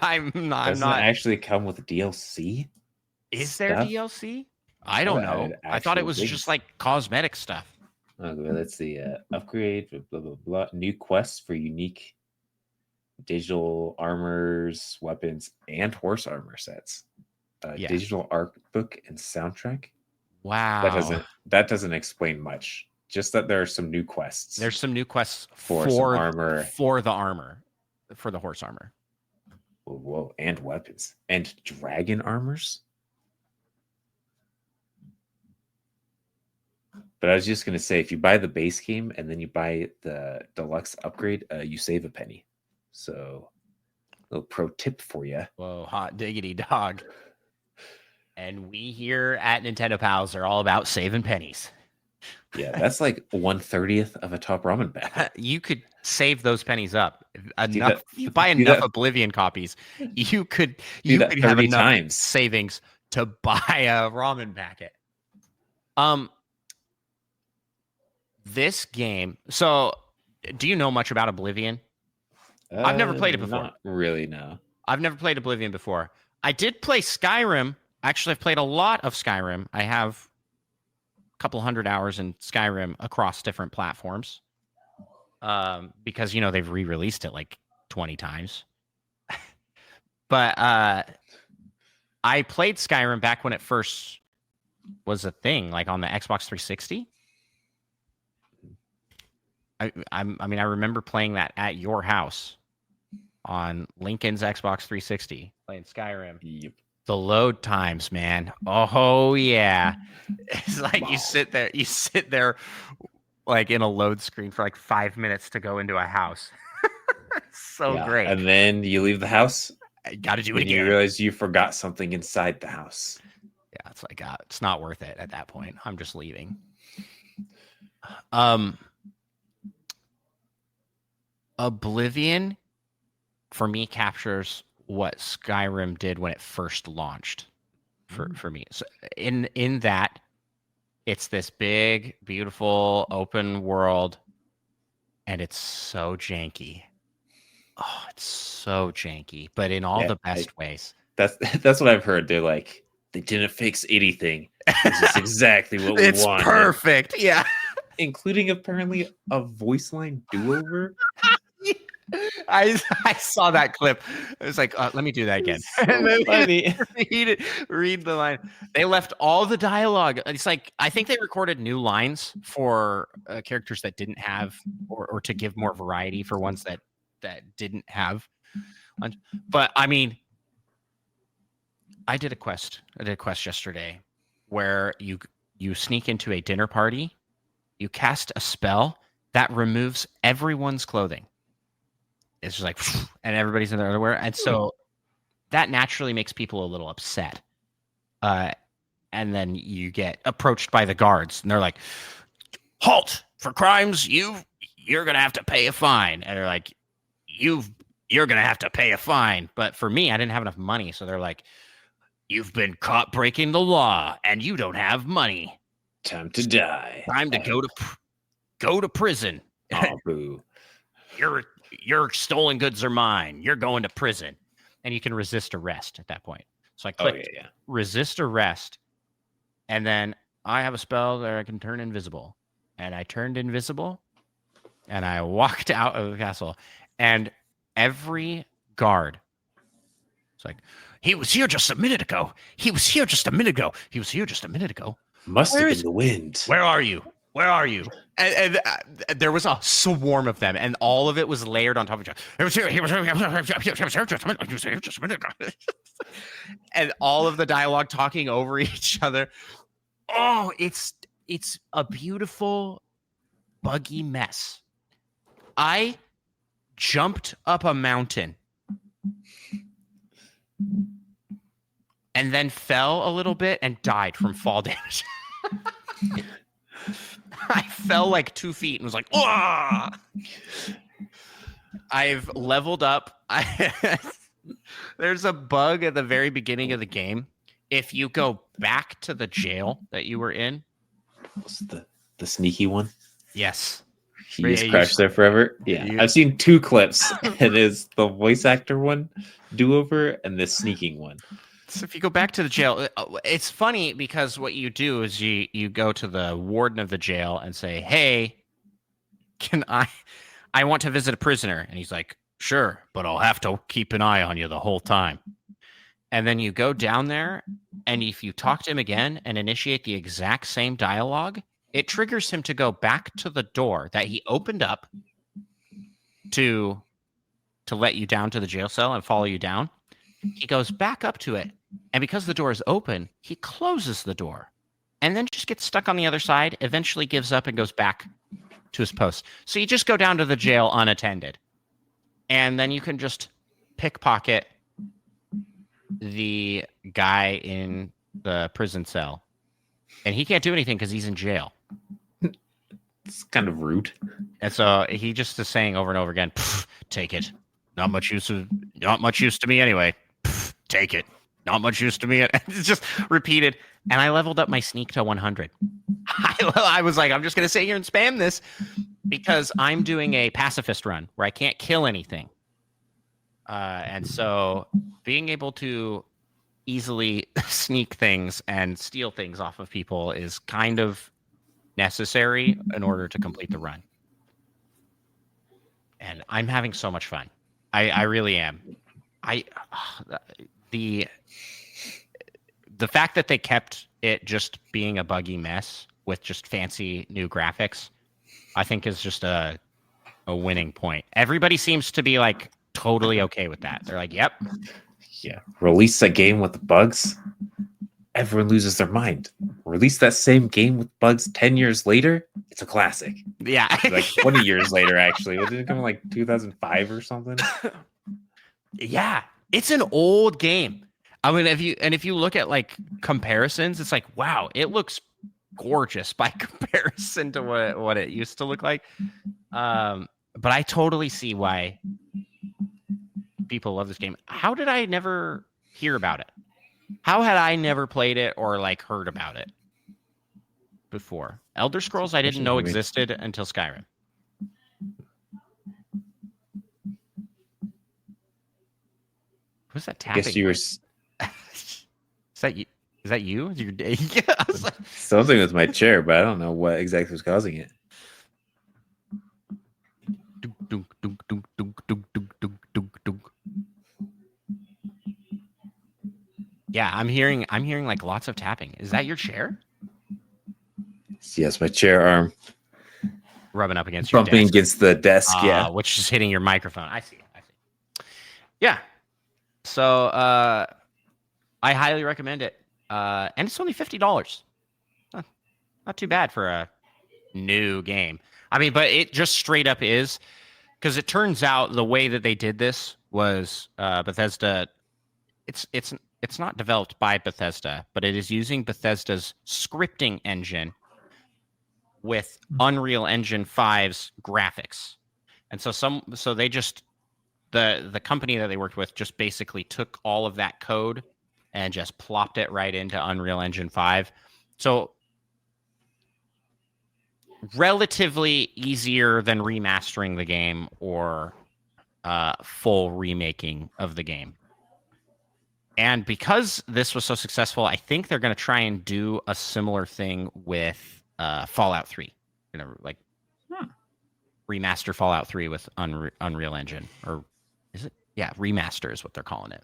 I'm not. Doesn't it actually come with DLC? Is there DLC? I don't know. I thought it was just like cosmetic stuff. Okay, let's see. Upgrade, blah blah blah. New quests for unique digital armors, weapons, and horse armor sets. Digital art book and soundtrack. Wow. That doesn't explain much. Just that there are some new quests. There's some new quests for armor. For the horse armor. Whoa, and weapons. And dragon armors? But I was just going to say, if you buy the base game and then you buy the deluxe upgrade, you save a penny. So, a little pro tip for you. Whoa, hot diggity dog. And we here at Nintendo Pals are all about saving pennies. Yeah, that's like 1/30th of a top ramen bag. You could save those pennies up. You buy enough Oblivion copies, you could have enough savings to buy a ramen packet. This game. So, do you know much about Oblivion? I've never played it before. Not really, no. I've never played Oblivion before. I did play Skyrim. Actually, I've played a lot of Skyrim. I have a couple hundred hours in Skyrim across different platforms. Because, they've re-released it like 20 times. But I played Skyrim back when it first was a thing, like on the Xbox 360. I remember playing that at your house on Lincoln's Xbox 360, playing Skyrim. Yep. The load times, man. Oh yeah. It's like you sit there like in a load screen for like 5 minutes to go into a house. So great. And then you leave the house. I got to do it again. You realize you forgot something inside the house. Yeah, it's like it's not worth it at that point. I'm just leaving. Oblivion for me captures what Skyrim did when it first launched for me. So in that it's this big, beautiful open world and it's so janky. Oh, it's so janky, but in all the best ways. That's what I've heard. They're like, They didn't fix anything. This is exactly what we It's wanted. perfect. Yeah. Including apparently a voice line do-over. I saw that clip. It was like, let me do that again. So And then funny. read the line. They left all the dialogue. It's like I think they recorded new lines for characters that didn't have, or to give more variety for ones that didn't have. But I mean, I did a quest yesterday where you sneak into a dinner party, you cast a spell that removes everyone's clothing. It's just like, and everybody's in their underwear. And so that naturally makes people a little upset. And then you get approached by the guards and they're like, halt, for crimes you're going to have to pay a fine. And they're like, you're going to have to pay a fine. But for me, I didn't have enough money. So they're like, you've been caught breaking the law and you don't have money. Time to die. Time to go to prison. Oh, boo. Your stolen goods are mine. You're going to prison. And you can resist arrest at that point. So I clicked resist arrest. And then I have a spell that I can turn invisible. And I turned invisible. And I walked out of the castle. And every guard, it's like, he was here just a minute ago. He was here just a minute ago. He was here just a minute ago. Must have been the wind. Where are you? Where are you? And there was a swarm of them, and all of it was layered on top of each other. He was here. He was here just a minute. He was here just a minute. And all of the dialogue talking over each other. Oh, it's a beautiful, buggy mess. I jumped up a mountain and then fell a little bit and died from fall damage. I fell like 2 feet and was like, "Wah!" I've leveled up. There's a bug at the very beginning of the game. If you go back to the jail that you were in, was the sneaky one? Yes. He just crashed there forever. Yeah, I've seen 2 clips. It is the voice actor one, do-over, and the sneaking one. So if you go back to the jail, it's funny because what you do is you go to the warden of the jail and say, "Hey, can I want to visit a prisoner?" And he's like, "Sure, but I'll have to keep an eye on you the whole time." And then you go down there, and if you talk to him again and initiate the exact same dialogue, it triggers him to go back to the door that he opened up to let you down to the jail cell and follow you down. He goes back up to it, and because the door is open, he closes the door and then just gets stuck on the other side, eventually gives up and goes back to his post. So you just go down to the jail unattended, and then you can just pickpocket the guy in the prison cell, and he can't do anything because he's in jail. It's kind of rude. And so he just is saying over and over again, "Take it. Not much use to me anyway. Take it. Not much use to me." It's just repeated. And I leveled up my sneak to 100. I was like, I'm just going to sit here and spam this because I'm doing a pacifist run where I can't kill anything. And so being able to easily sneak things and steal things off of people is kind of necessary in order to complete the run. And I'm having so much fun. I really am. The fact that they kept it just being a buggy mess with just fancy new graphics, I think is just a winning point. Everybody seems to be like totally okay with that. They're like, "Yep." Yeah. Release a game with bugs, everyone loses their mind. Release that same game with bugs 10 years later, it's a classic. Yeah. Like 20 years later, actually. Did it come in like 2005 or something? Yeah. It's an old game. I mean, if you look at like comparisons, it's like, wow, it looks gorgeous by comparison to what it used to look like. But I totally see why people love this game. How did I never hear about it? How had I never played it or like heard about it before? Elder Scrolls I didn't know existed until Skyrim. Who's that tapping? Guess you were. Is that you? Is that you? Is your day? Yeah. I was like, Something with my chair, but I don't know what exactly was causing it. dunk, dunk, dunk, dunk, dunk, dunk, dunk, dunk, dunk, dunk. Yeah, I'm hearing like lots of tapping. Is that your chair? Yes, my chair arm Rubbing up against your bumping desk. against the desk. Yeah. Which is hitting your microphone. I see. Yeah. So I highly recommend it. And it's only $50. Not too bad for a new game. I mean, but it just straight up is, because it turns out the way that they did this was Bethesda. It's not developed by Bethesda, but it is using Bethesda's scripting engine with Unreal Engine 5's graphics. And so they just the company that they worked with just basically took all of that code and just plopped it right into Unreal Engine 5. So relatively easier than remastering the game or full remaking of the game. And because this was so successful, I think they're going to try and do a similar thing with Fallout 3. Like remaster Fallout 3 with Unreal Engine, or is it? Yeah, remaster is what they're calling it.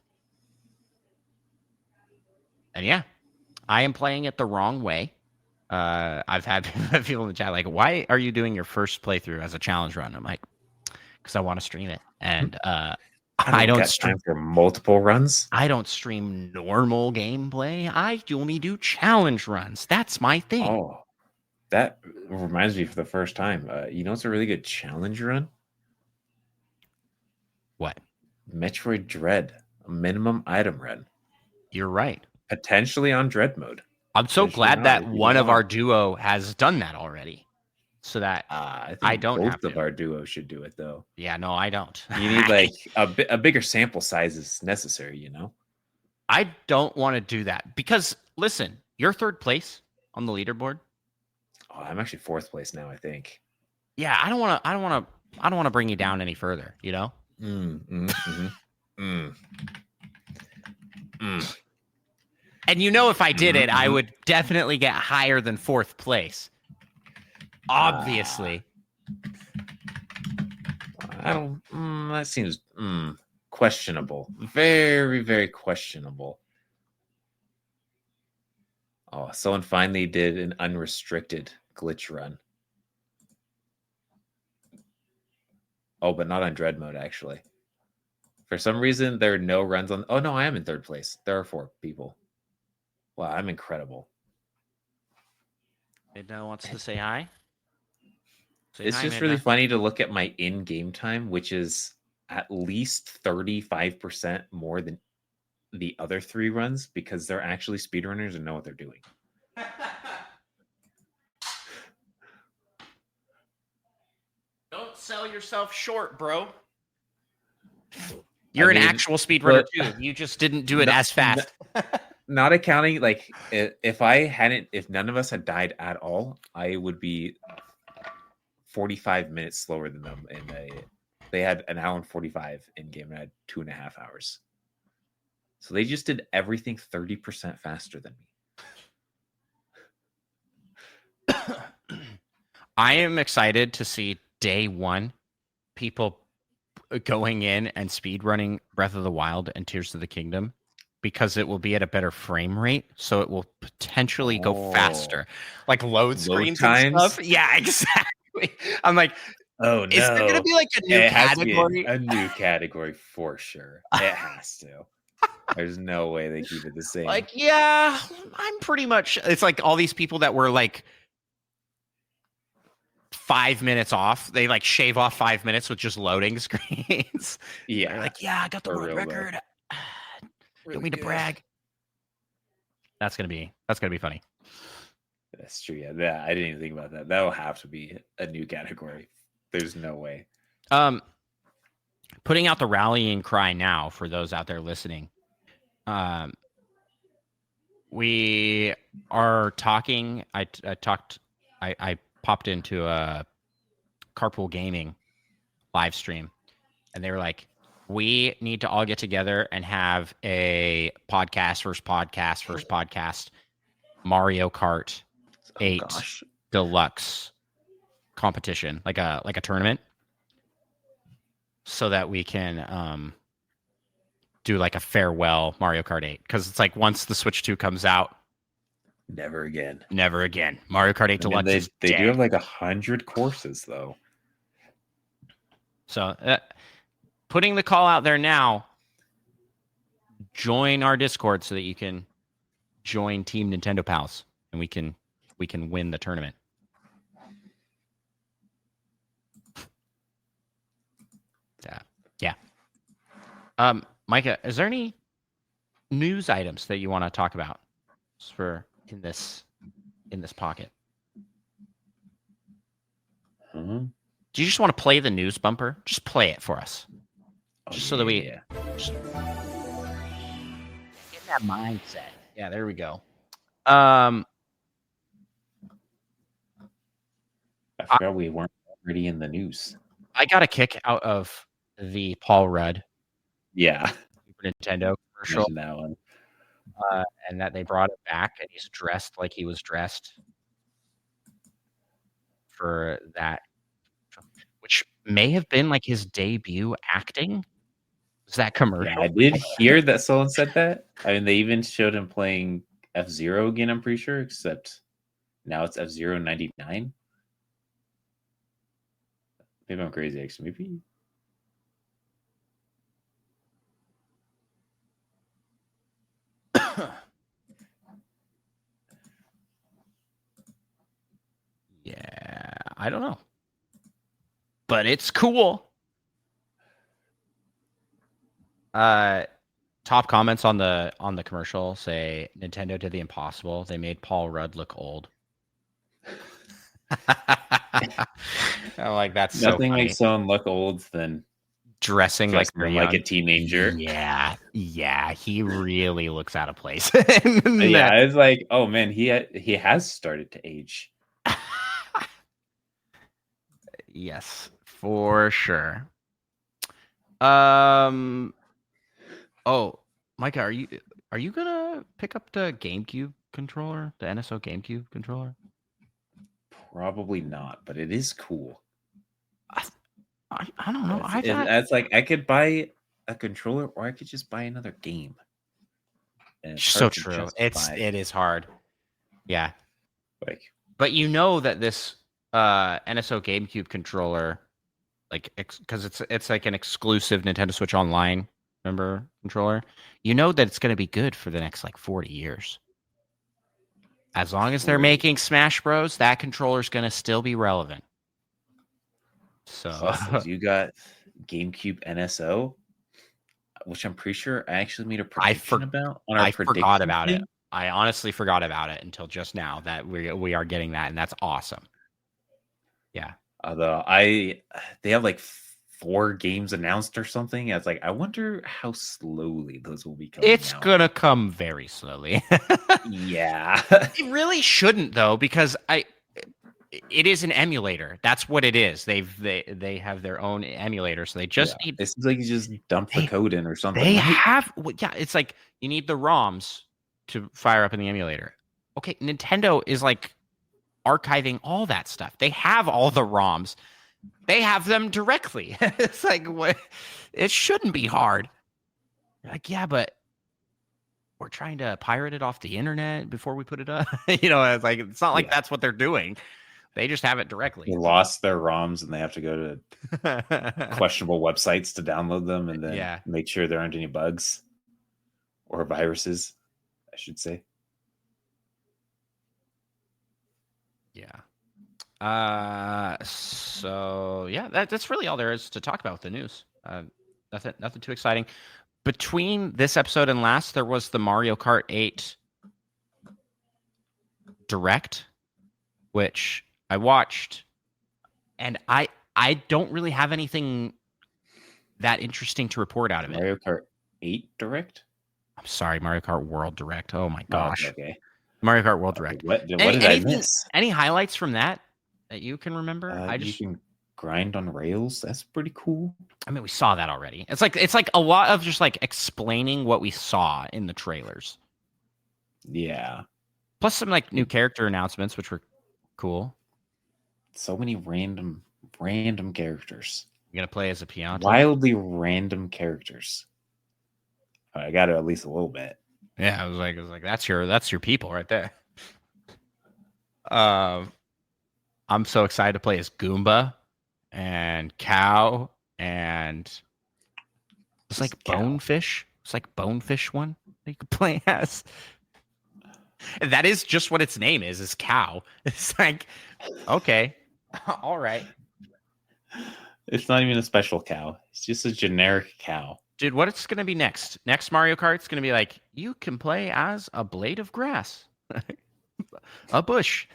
And yeah, I am playing it the wrong way. I've had people in the chat like, "Why are you doing your first playthrough as a challenge run?" I'm like, "Because I want to stream it." And I don't stream for multiple runs. I don't stream normal gameplay. I only do challenge runs. That's my thing. Oh, that reminds me for the first time. You know, it's a really good challenge run. What? Metroid Dread, a minimum item run. You're right. Potentially on Dread mode. I'm so glad that one of our duo has done that already, so that I think don't both have to. of our duo should do it though. Yeah, no, I don't. You need like a bigger sample size is necessary, you know. I don't want to do that because listen, you're third place on the leaderboard. Oh, I'm actually fourth place now, I think. Yeah, I don't want to bring you down any further, you know. And you know, if I did it, I would definitely get higher than fourth place. Obviously. I don't. That seems questionable. Very, very questionable. Oh, someone finally did an unrestricted glitch run. Oh, but not on Dread mode, actually. For some reason, there are no runs on... Oh, no, I am in third place. There are 4 people. Wow, I'm incredible. Midna wants to say hi. It's just really funny to look at my in-game time, which is at least 35% more than the other 3 runs, because they're actually speedrunners and know what they're doing. Don't sell yourself short, bro. You're an actual speedrunner too. You just didn't do it as fast. Not accounting, like, if none of us had died at all, I would be 45 minutes slower than them. And they had an hour and 45 in game, and I had 2.5 hours. So they just did everything 30% faster than me. I am excited to see day one people going in and speed running Breath of the Wild and Tears of the Kingdom, because it will be at a better frame rate, so it will potentially go faster, like load screens and stuff. Yeah, exactly. I'm like, oh no, is there gonna be like a new category? A new category for sure. It has to. There's no way they keep it the same. Like, yeah, I'm pretty much. It's like all these people that were like 5 minutes off. They like shave off 5 minutes with just loading screens. Yeah, they're like, yeah, I got the world record. Don't mean to brag. That's gonna be funny. That's true. Yeah, I didn't even think about that. That'll have to be a new category. There's no way. Putting out the rallying cry now for those out there listening. We are talking. I popped into a Carpool Gaming live stream, and they were like, We need to all get together and have a podcast, Mario Kart 8 gosh. Deluxe competition, like a tournament, so that we can do like a farewell Mario Kart 8, because it's like once the Switch 2 comes out, Never again. never again. Mario Kart 8 I mean, Deluxe is they dead. do have like 100 courses though. So putting the call out there now, join our Discord so that you can join Team Nintendo Pals, and we can win the tournament. Yeah. Micah, is there any news items that you want to talk about for in this pocket? Mm-hmm. Do you just want to play the news bumper? Just play it for us. Just so that we get that mindset. Yeah, there we go. I forgot we weren't already in the news. I got a kick out of the Paul Rudd Yeah. Super Nintendo commercial, That one. and that they brought it back, and he's dressed like he was dressed for that, which may have been like his debut acting. Was that commercial? Yeah, I did hear that someone said that. I mean, they even showed him playing F-Zero again, I'm pretty sure, except now it's F-Zero 99. Maybe I'm crazy, actually. Maybe. Yeah, I don't know, but it's cool. Top comments on the commercial say Nintendo did the impossible. They made Paul Rudd look old. I'm like, that's nothing so makes someone look old than dressing like a teenager. Yeah, he really looks out of place. Yeah, it's like, oh man, he has started to age. Yes, for sure. Oh, Micah, are you gonna pick up the GameCube controller, the NSO GameCube controller? Probably not, but it is cool. I don't know. It's like I could buy a controller, or I could just buy another game. And so true. It is hard. Yeah. Like, but you know that this NSO GameCube controller, like, because it's like an exclusive Nintendo Switch Online, remember, controller. You know that it's going to be good for the next like 40 years. As long as they're making Smash Bros, that controller is going to still be relevant. So you got GameCube NSO, which I'm pretty sure I actually made a prediction about. I forgot about it. I honestly forgot about it until just now that we are getting that, and that's awesome. Yeah. Although they have like 4 games announced or something. It's like, I wonder how slowly those will be coming. It's gonna come very slowly. Yeah. It really shouldn't though, because it is an emulator. That's what it is. They have their own emulator, so they just need. It's like you just dump the code in or something. They have, yeah. It's like you need the ROMs to fire up in the emulator. Okay, Nintendo is like archiving all that stuff. They have all the ROMs. They have them directly. It's like, what? It shouldn't be hard. You're like, yeah, but we're trying to pirate it off the internet before we put it up. It's like, it's not like that's what they're doing. They just have it directly. They lost their ROMs and they have to go to questionable websites to download them and then make sure there aren't any bugs or viruses, I should say. Yeah. So yeah, that's really all there is to talk about with the news. Nothing too exciting. Between this episode and last, there was the Mario Kart 8 Direct, which I watched, and I don't really have anything that interesting to report out of it. Mario Kart 8 Direct? I'm sorry, Mario Kart World Direct. Oh my gosh. Oh, okay. Mario Kart World Direct. What did I miss? Any highlights from that you can remember? You can grind on rails. That's pretty cool. I mean, we saw that already. It's like a lot of just like explaining what we saw in the trailers. Yeah. Plus some like new character announcements, which were cool. So many random characters. You're gonna play as a Pianta? Wildly random characters. I got it at least a little bit. Yeah, I was like, that's your people right there. I'm so excited to play as Goomba and Cow and it's like Bonefish. It's like Bonefish one that you could play as. And that is just what its name is Cow. It's like, okay, all right. It's not even a special cow. It's just a generic cow. Dude, what it's going to be next? Next Mario Kart's going to be like, you can play as a blade of grass. A bush.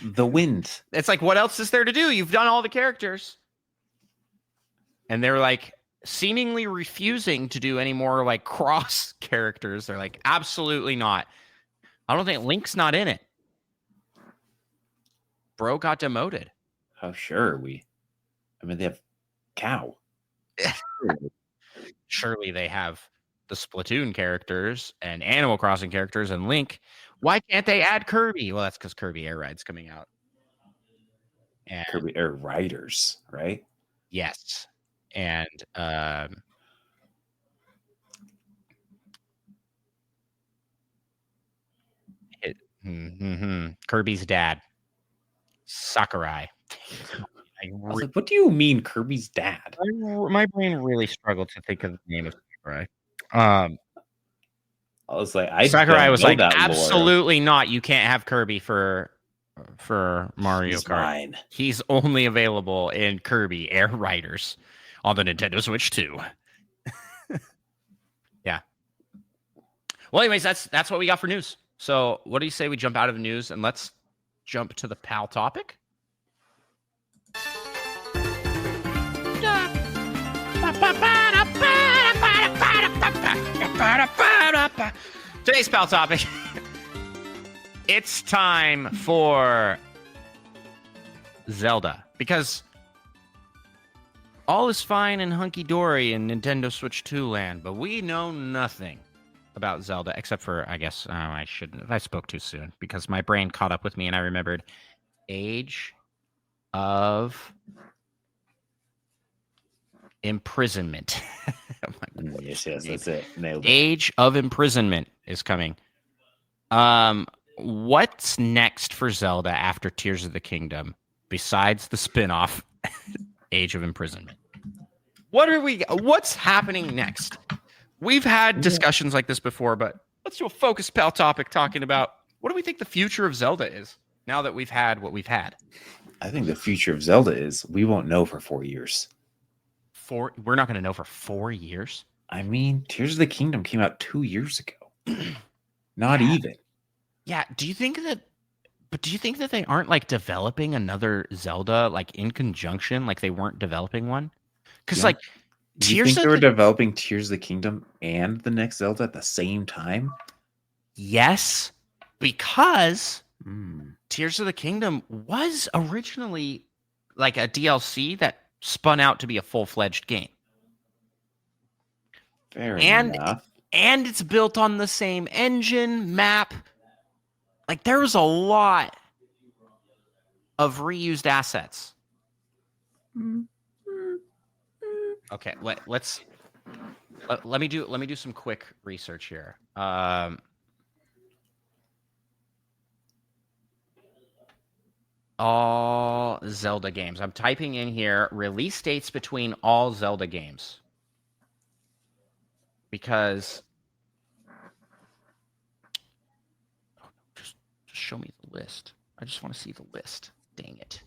The wind. It's like, what else is there to do? You've done all the characters. And they're like seemingly refusing to do any more like cross characters. They're like, absolutely not. I don't think Link's not in it. Bro got demoted. How sure are we? I mean, they have cow. Surely they have the Splatoon characters and Animal Crossing characters and Link. Why can't they add Kirby? Well, that's because Kirby Air Ride's coming out. And Kirby Air Riders, right? yes. And Kirby's dad, Sakurai. I was like, what do you mean Kirby's dad? My brain really struggled to think of the name of Sakurai. I was like, Sakurai was like, absolutely not. You can't have Kirby for Mario Kart. Mine. He's only available in Kirby Air Riders on the Nintendo Switch 2. Yeah. Well, anyways, that's what we got for news. So what do you say we jump out of the news and let's jump to the PAL topic? Today's PAL topic. It's time for Zelda, because all is fine and hunky-dory in Nintendo Switch 2 land, but we know nothing about Zelda, except for, I guess, I shouldn't have. I spoke too soon, because my brain caught up with me and I remembered Age of Imprisonment. Yes, that's it. Nailed it. Age of Imprisonment is coming. What's next for Zelda after Tears of the Kingdom, besides the spin-off Age of Imprisonment? What's happening next? We've had discussions like this before, but let's do a focused PAL topic talking about what do we think the future of Zelda is now that we've had what we've had. I think the future of Zelda is we won't know for 4 years. We're not going to know for 4 years? I mean, Tears of the Kingdom came out 2 years ago. Not even. Yeah. Do you think that they aren't like developing another Zelda like in conjunction, like they weren't developing one? Because like do you think they were developing Tears of the Kingdom and the next Zelda at the same time? Yes, because Tears of the Kingdom was originally like a DLC that spun out to be a full-fledged game. Fair enough. And it's built on the same engine, map. Like, there was a lot of reused assets. Okay, let me do some quick research here. All Zelda games. I'm typing in here release dates between all Zelda games. Because just show me the list. I just want to see the list. Dang it.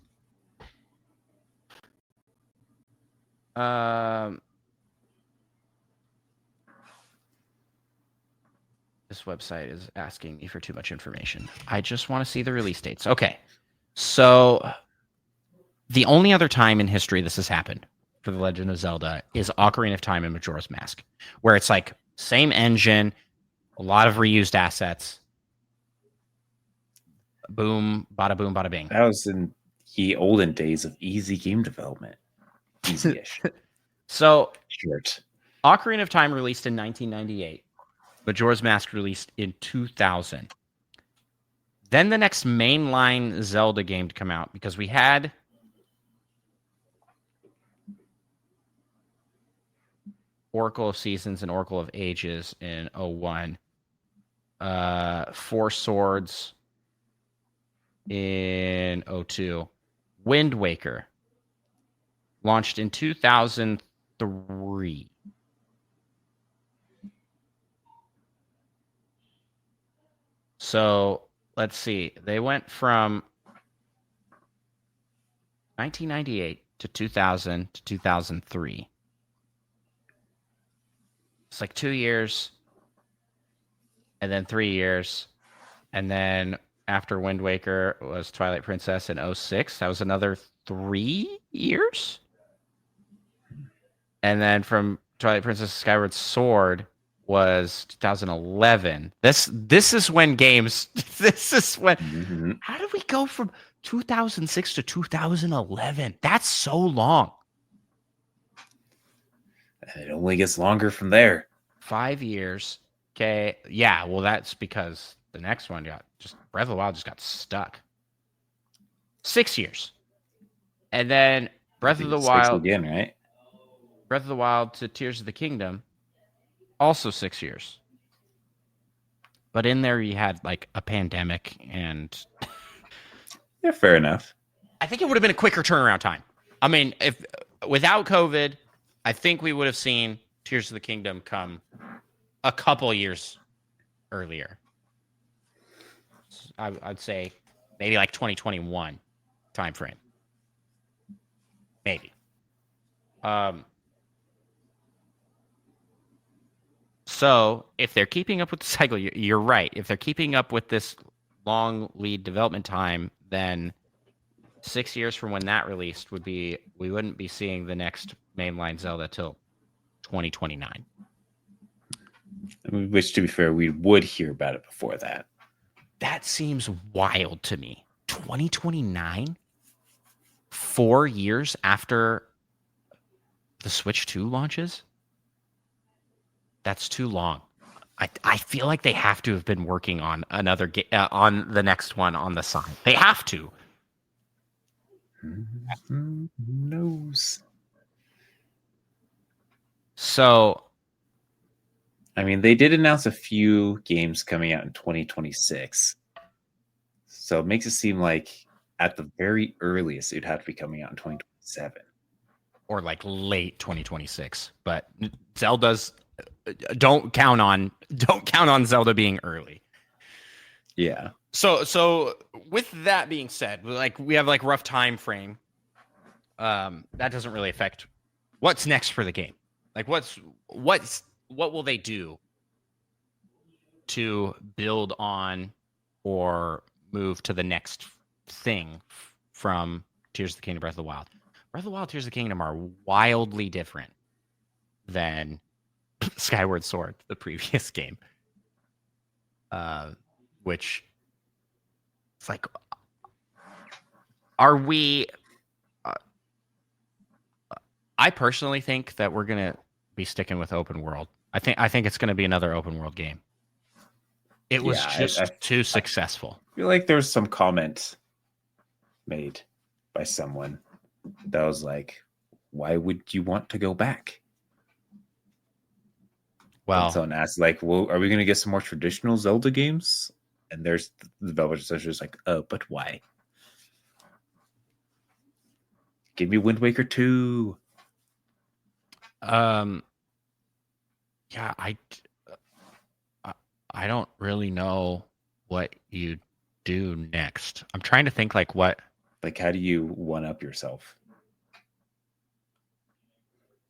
This website is asking me for too much information. I just want to see the release dates. Okay. So the only other time in history this has happened for The Legend of Zelda is Ocarina of Time and Majora's Mask, where it's like same engine, a lot of reused assets. Boom, bada boom, bada bing. That was in Ye olden days of easy game development. Easy-ish. So, Short. Ocarina of Time released in 1998. Majora's Mask released in 2000. Then the next mainline Zelda game to come out, because we had Oracle of Seasons and Oracle of Ages in 01. Four Swords in 02. Wind Waker launched in 2003. So let's see. They went from 1998 to 2000 to 2003. It's like 2 years, and then 3 years, and then after Wind Waker was Twilight Princess in 06. That was another 3 years. And then from Twilight Princess Skyward Sword was 2011. This is when games. This is when. Mm-hmm. How did we go from 2006 to 2011? That's so long. And it only gets longer from there. 5 years. Okay. Yeah. Well, that's because the next one got just Breath of the Wild just got stuck. 6 years. And then Breath of the Wild again, right? Breath of the Wild to Tears of the Kingdom, also 6 years. But in there, you had like a pandemic, and yeah, fair enough. I think it would have been a quicker turnaround time. I mean, if without COVID, I think we would have seen Tears of the Kingdom come a couple years earlier. I'd say maybe like 2021 timeframe. Maybe. So if they're keeping up with the cycle, you're right. If they're keeping up with this long lead development time, then 6 years from when that released we wouldn't be seeing the next mainline Zelda till 2029. Which, to be fair, we would hear about it before that. That seems wild to me. 2029? 4 years after the Switch 2 launches? That's too long. I feel like they have to have been working on another on the next one on the side. They have to. Who knows? So, I mean, they did announce a few games coming out in 2026. So it makes it seem like at the very earliest, it'd have to be coming out in 2027. Or like late 2026. But Zelda's don't count on Zelda being early. Yeah. So with that being said, like we have like rough time frame. That doesn't really affect what's next for the game. Like what will they do to build on or move to the next thing from Tears of the Kingdom, Breath of the Wild? Breath of the Wild, Tears of the Kingdom are wildly different than Skyward Sword, the previous game. Which it's like, are we? I personally think that we're gonna be sticking with open world. I think it's gonna be another open world game. It was too successful. I feel like there's some comment made by someone that was like, "Why would you want to go back?" Well, and someone asked, like, "Well, are we going to get some more traditional Zelda games?" And there's the developers are just like, "Oh, but why? Give me Wind Waker 2." Yeah, I don't really know what you do next. I'm trying to think like what. Like, how do you one up yourself?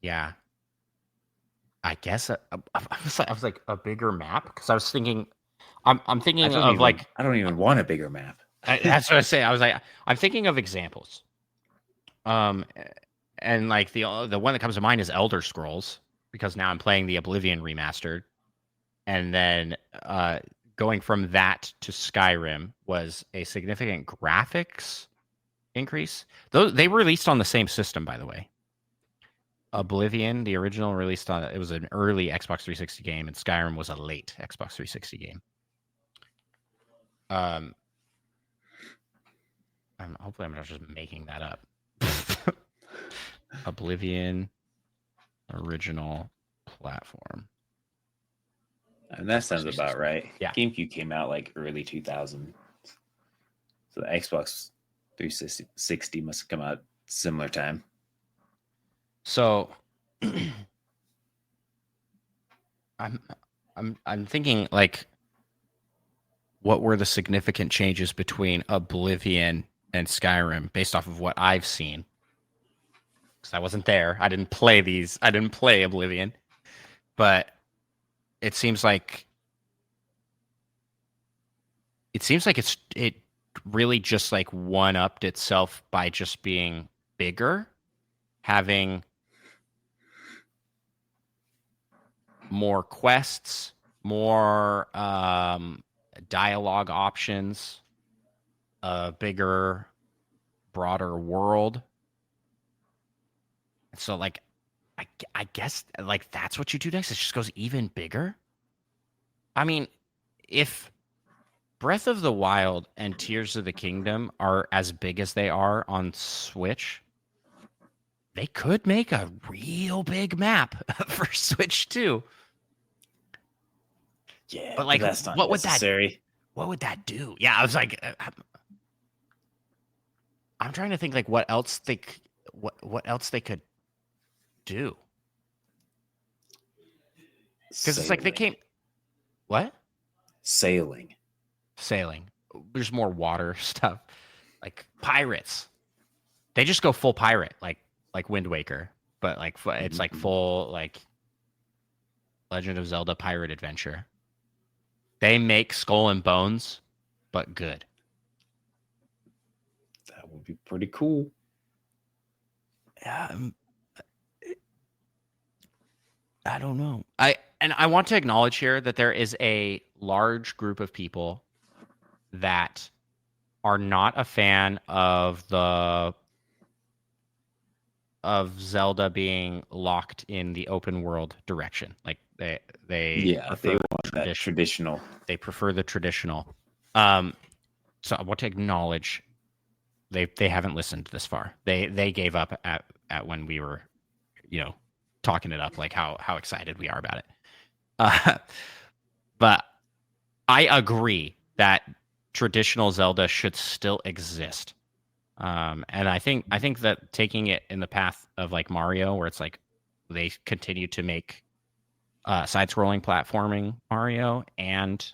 Yeah. I guess I was like a bigger map because I was thinking, I'm thinking of like I don't even want a bigger map. That's what I say. I was like, I'm thinking of examples. And like the one that comes to mind is Elder Scrolls because now I'm playing the Oblivion remastered, and then going from that to Skyrim was a significant graphics increase. Those they released on the same system, by the way. Oblivion, the original, released on it was an early Xbox 360 game, and Skyrim was a late Xbox 360 game. Hopefully I'm not just making that up. Oblivion original platform. And that sounds about right. Yeah. GameCube came out like early 2000. So the Xbox 360 must have come out similar time. So I'm thinking, like, what were the significant changes between Oblivion and Skyrim based off of what I've seen? Because I wasn't there. I didn't play these. I didn't play Oblivion. But it seems like it really just like one-upped itself by just being bigger, having more quests, more dialogue options, a bigger, broader world. So, like, I guess, like, that's what you do next. It just goes even bigger. I mean, if Breath of the Wild and Tears of the Kingdom are as big as they are on Switch, they could make a real big map for Switch too. Yeah, but like, that's not what necessary. What would that do? Yeah, I was like, I'm trying to think, like, what else they could do. Because it's like they came. What? Sailing. There's more water stuff, like pirates. They just go full pirate, like Wind Waker, but like it's like full like Legend of Zelda pirate adventure. They make Skull and Bones, but good. That would be pretty cool. I don't know. I want to acknowledge here that there is a large group of people that are not a fan of Zelda being locked in the open world direction. Like they want that traditional. They prefer the traditional. So I want to acknowledge they haven't listened this far. They gave up at when we were, talking it up, like how excited we are about it. But I agree that traditional Zelda should still exist. And I think that taking it in the path of like Mario, where it's like they continue to make side-scrolling platforming Mario and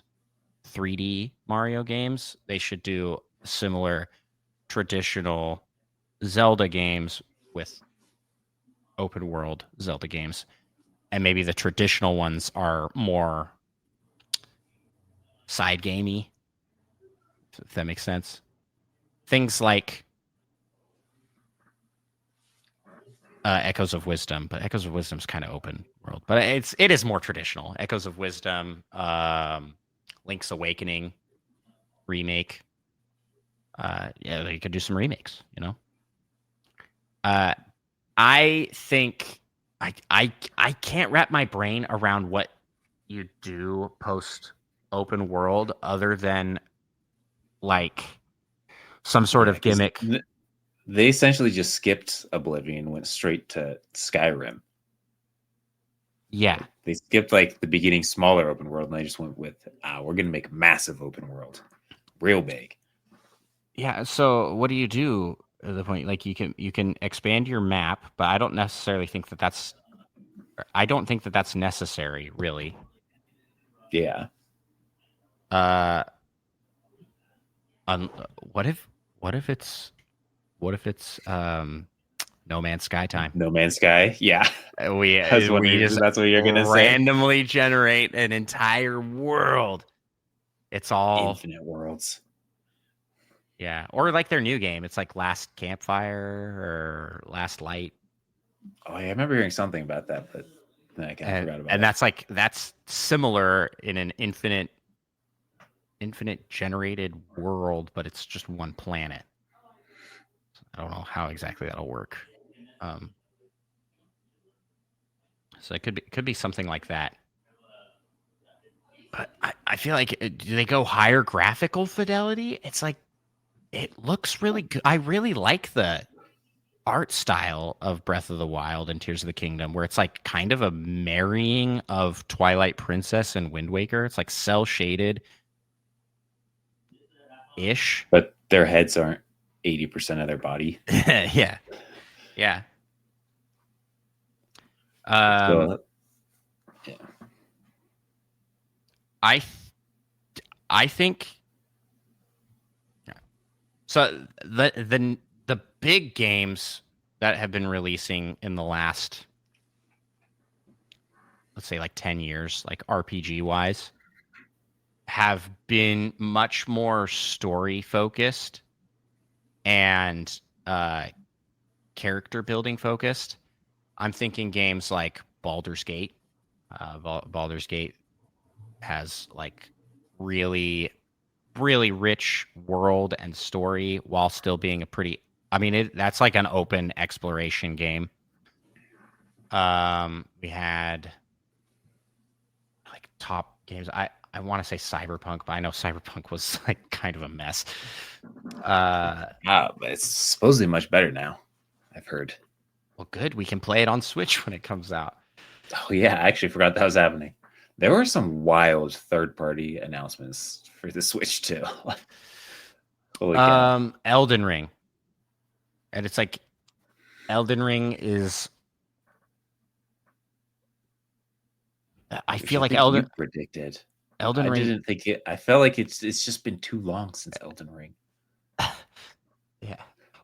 3D Mario games, they should do similar traditional Zelda games with open world Zelda games. And maybe the traditional ones are more side gamey, if that makes sense. Things like Echoes of Wisdom, but Echoes of Wisdom's kind of open world, but it is more traditional. Echoes of Wisdom, Link's Awakening remake. Yeah, they could do some remakes, I think I can't wrap my brain around what you do post open world other than like some sort of gimmick. They essentially just skipped Oblivion, went straight to Skyrim. Yeah. They skipped like the beginning smaller open world, and they just went with, we're going to make massive open world. Real big. Yeah, so what do you do at the point? Like you can expand your map, but I don't necessarily think that's necessary, really. Yeah. What if it's No Man's Sky time? No Man's Sky, yeah. That's what you're gonna randomly generate an entire world. It's all infinite worlds. Yeah, or like their new game. It's like Last Campfire or Last Light. Oh, yeah, I remember hearing something about that, but then I kind of forgot about it. And that's similar in an infinite generated world, but it's just one planet. I don't know how exactly that'll work. So it could be something like that. But I feel like do they go higher graphical fidelity? It's like it looks really good. I really like the art style of Breath of the Wild and Tears of the Kingdom, where it's like kind of a marrying of Twilight Princess and Wind Waker. It's like cell shaded ish. But their heads aren't 80% of their body. Yeah. Yeah. So, yeah. I think so. The big games that have been releasing in the last, let's say, like 10 years, like RPG wise, have been much more story focused and character building focused. I'm thinking games like Baldur's Gate. Baldur's Gate has like really rich world and story while still being a pretty, I mean, that's like an open exploration game. We had like top games. I want to say Cyberpunk, but I know Cyberpunk was like kind of a mess. But it's supposedly much better now, I've heard. Well, good. We can play it on Switch when it comes out. Oh yeah, I actually forgot that was happening. There were some wild third-party announcements for the Switch too. Holy cow. Elden Ring. And it's like Elden Ring is I feel like Elden predicted. Ring. I didn't think it. I felt like it's just been too long since Elden Ring. Yeah.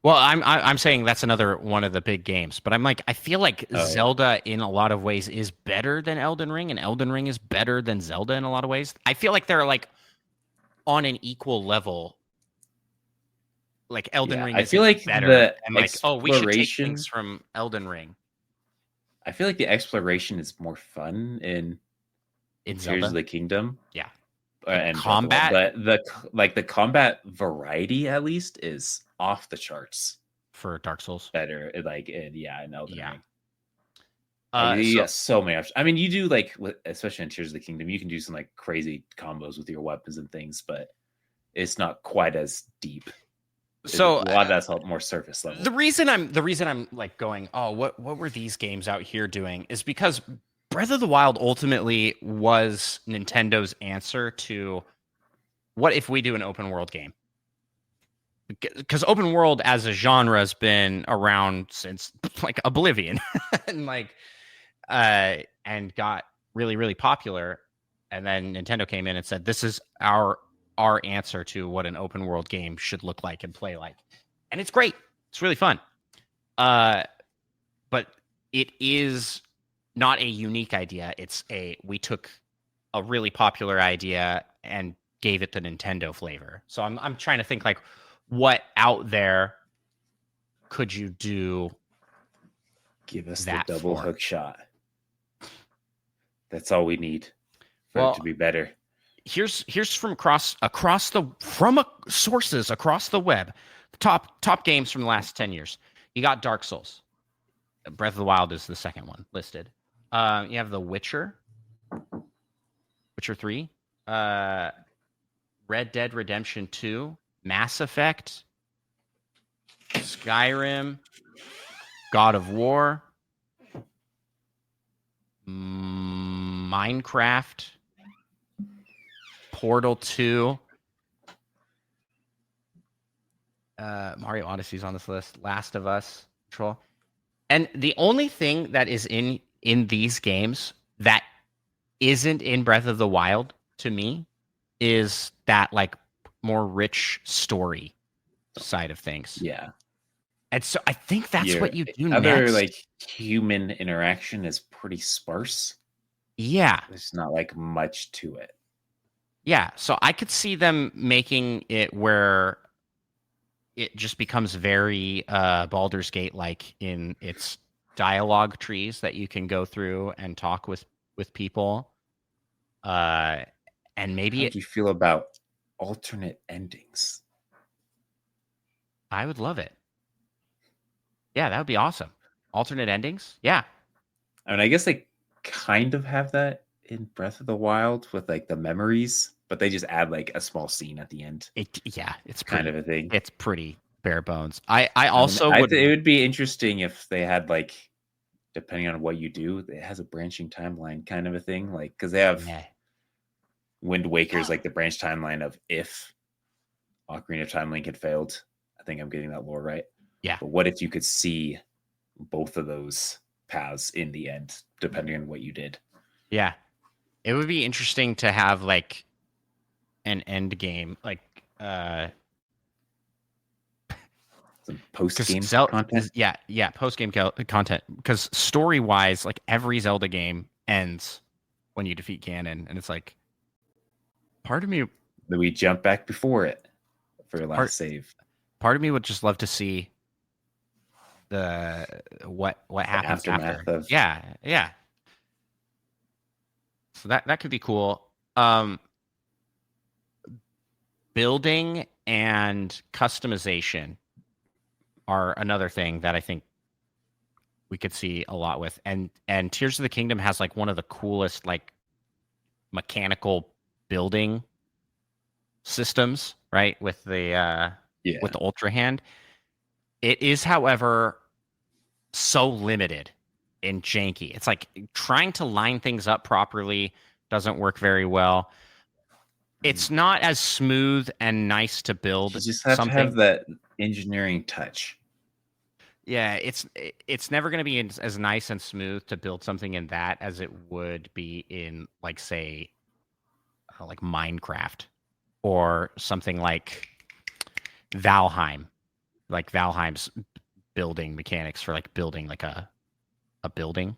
Well, I'm saying that's another one of the big games, but I'm like I feel like Zelda in a lot of ways is better than Elden Ring, and Elden Ring is better than Zelda in a lot of ways. I feel like they're like on an equal level. Like Elden Ring, I feel like better. And like, we should take things from Elden Ring. I feel like the exploration is more fun in Tears of the Kingdom. Yeah, and combat, but the combat variety at least is off the charts for Dark Souls. Better, like in Elden Ring. So many options. I mean, you do like, especially in Tears of the Kingdom, you can do some like crazy combos with your weapons and things, but it's not quite as deep. So a lot of that's more surface level. The reason I'm like going, oh, what were these games out here doing, is because Breath of the Wild ultimately was Nintendo's answer to what if we do an open world game? Because open world as a genre has been around since like Oblivion, and like and got really popular, and then Nintendo came in and said, this is our answer to what an open world game should look like and play like. And it's great. It's really fun. But it is not a unique idea. We took a really popular idea and gave it the Nintendo flavor. So I'm trying to think like what out there could you do? Give us the double hook shot. That's all we need for it to be better. Here's from sources across the web, top games from the last 10 years. You got Dark Souls. Breath of the Wild is the second one listed. You have The Witcher, Witcher 3, Red Dead Redemption 2, Mass Effect, Skyrim, God of War, Minecraft, Portal 2, Mario Odyssey's on this list, Last of Us, Control. And the only thing that is in these games that isn't in Breath of the Wild to me is that like more rich story side of things. Yeah. And so I think that's what you do next. Like human interaction is pretty sparse. Yeah. There's not like much to it. Yeah, so I could see them making it where it just becomes very Baldur's Gate like in its dialogue trees that you can go through and talk with people. And maybe how do you feel about alternate endings? I would love it. Yeah, that would be awesome. Alternate endings. Yeah. I mean, I guess they kind of have that in Breath of the Wild with like the memories, but they just add like a small scene at the end, Yeah, kind of a thing. it's pretty bare bones. I I mean, also it would. would be interesting if they had like, depending on what you do, it has a branching timeline kind of a thing, like because they have Yeah. Wind Waker's like the branch timeline of if Ocarina of Time Link had failed. I think I'm getting that lore right. Yeah. But what if you could see both of those paths in the end, depending on what you did? Yeah. It would be interesting to have like an end game, like Some post because game content. yeah, post game content. Because story wise, like every Zelda game ends when you defeat Ganon, and it's like part of me, That we jump back before it for your part last save. part of me would just love to see the what The happens aftermath after. of Yeah, yeah. So that could be cool. Um, Building and customization are another thing that I think we could see a lot with. And Tears of the Kingdom has like one of the coolest like mechanical building systems, right? With yeah. the Ultra Hand. It is, however, so limited and janky. It's like trying to line things up properly doesn't work very well. It's not as smooth and nice to build You just have to something. have that engineering touch. Yeah, it's never going to be as nice and smooth to build something in that as it would be in like say like Minecraft or something like Valheim, like Valheim's building mechanics for like building like a building.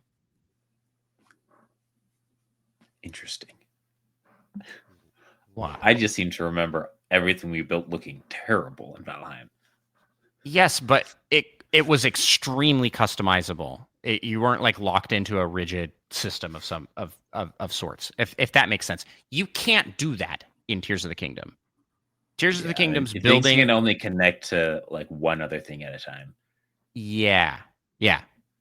Interesting. Wow. I just seem to remember everything we built looking terrible in Valheim. Yes, but it was extremely customizable. You weren't like locked into a rigid system of some of sorts. If that makes sense, you can't do that in Tears of the Kingdom. Tears of the Yeah, Kingdom's things building. can only connect to like one other thing at a time. Yeah, yeah.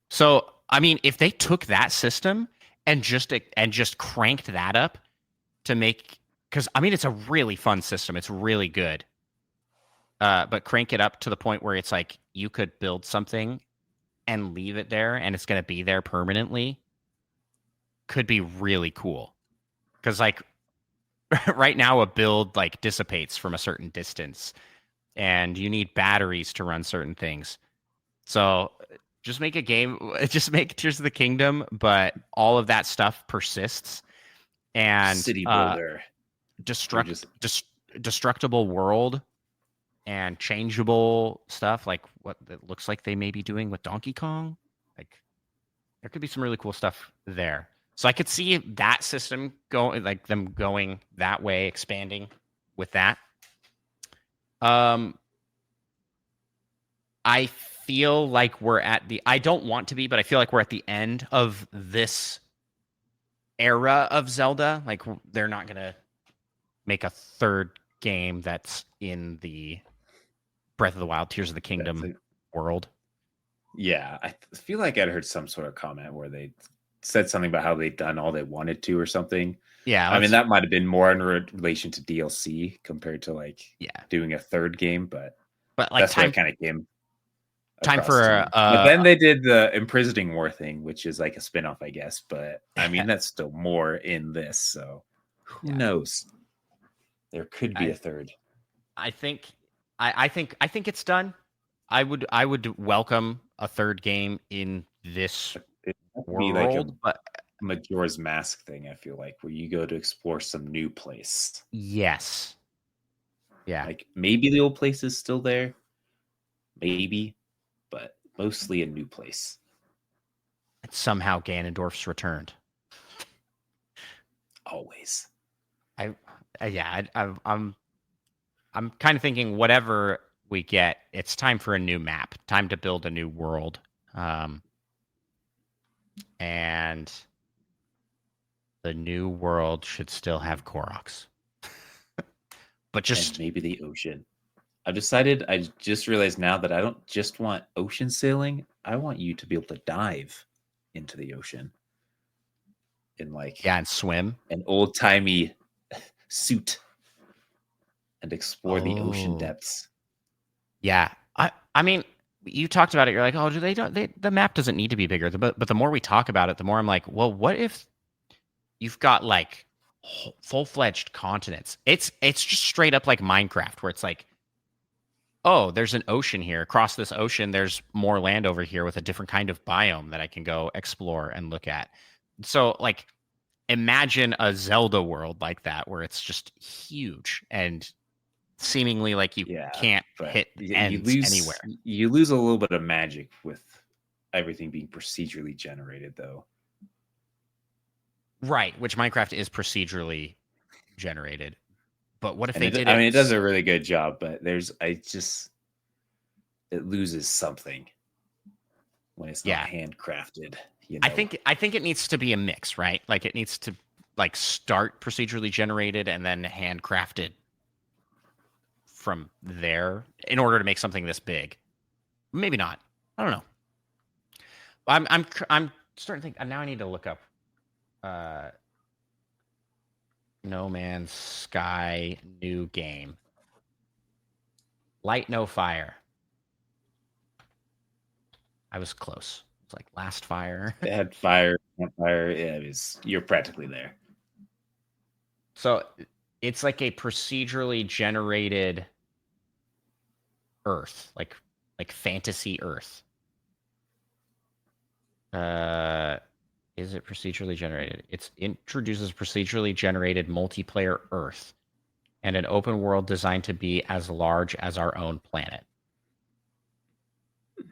So I mean, if they took that system and just cranked that up to make, because I mean, it's a really fun system. It's really good. But crank it up to the point where it's like you could build something and leave it there and it's going to be there permanently could be really cool. Because like right now a build like dissipates from a certain distance and you need batteries to run certain things. So just make a game, just make Tears of the Kingdom, but all of that stuff persists and City builder. You're just destructible world and changeable stuff like what it looks like they may be doing with Donkey Kong. Like there could be some really cool stuff there. So I could see that system going, like them going that way, expanding with that. I feel like we're at the, I don't want to be, but I feel like we're at the end of this era of Zelda. Like they're not going to make a third game that's in the Breath of the Wild, Tears of the Kingdom world. Yeah, I feel like I'd heard some sort of comment where they said something about how they'd done all they wanted to or something. Yeah, I mean, that might have been more in relation to DLC compared to like doing a third game, but like that's where it kind of came. Time for but then they did the Imprisoning War thing, which is like a spinoff, I guess. But I mean, that's still more in this, so who knows? There could be a third. I think it's done. I would welcome a third game in this world, like a Majora's Mask thing. I feel like where you go to explore some new place. Yes. Yeah. Like maybe the old place is still there, maybe, but mostly a new place. And somehow Ganondorf's returned. Always. I'm kind of thinking whatever we get, it's time for a new map, time to build a new world. And the new world should still have Koroks. But just and maybe the ocean. I've decided. I just realized now that I don't just want ocean sailing. I want you to be able to dive into the ocean in like Yeah, and swim. an old timey suit and explore the ocean Oh, depths. yeah. I mean, you talked about it. You're like, oh, do they don't they the map doesn't need to be bigger. But the more we talk about it, the more I'm like, well, what if you've got like full-fledged continents? It's just straight up like Minecraft, where it's like, oh, there's an ocean here. Across this ocean, there's more land over here with a different kind of biome that I can go explore and look at. So, like, imagine a Zelda world like that, where it's just huge and seemingly like you Yeah, can't but hit you ends lose anywhere. you lose a little bit of magic with everything being procedurally generated, though. Right, which Minecraft is procedurally generated. But what if And they it, did I it? mean, it does a really good job, but it loses something when it's not Yeah, handcrafted. I think it needs to be a mix, right? Like it needs to like start procedurally generated and then handcrafted from there in order to make something this big. Maybe not. I don't know. I'm starting to think now. I need to look up uh, No Man's Sky new game. Light No Fire. I was close. It's like Last Fire. It had fire, fire. Yeah, you're practically there. So it's like a procedurally generated Earth, like fantasy Earth. Is it procedurally generated? It introduces procedurally generated multiplayer Earth and an open world designed to be as large as our own planet,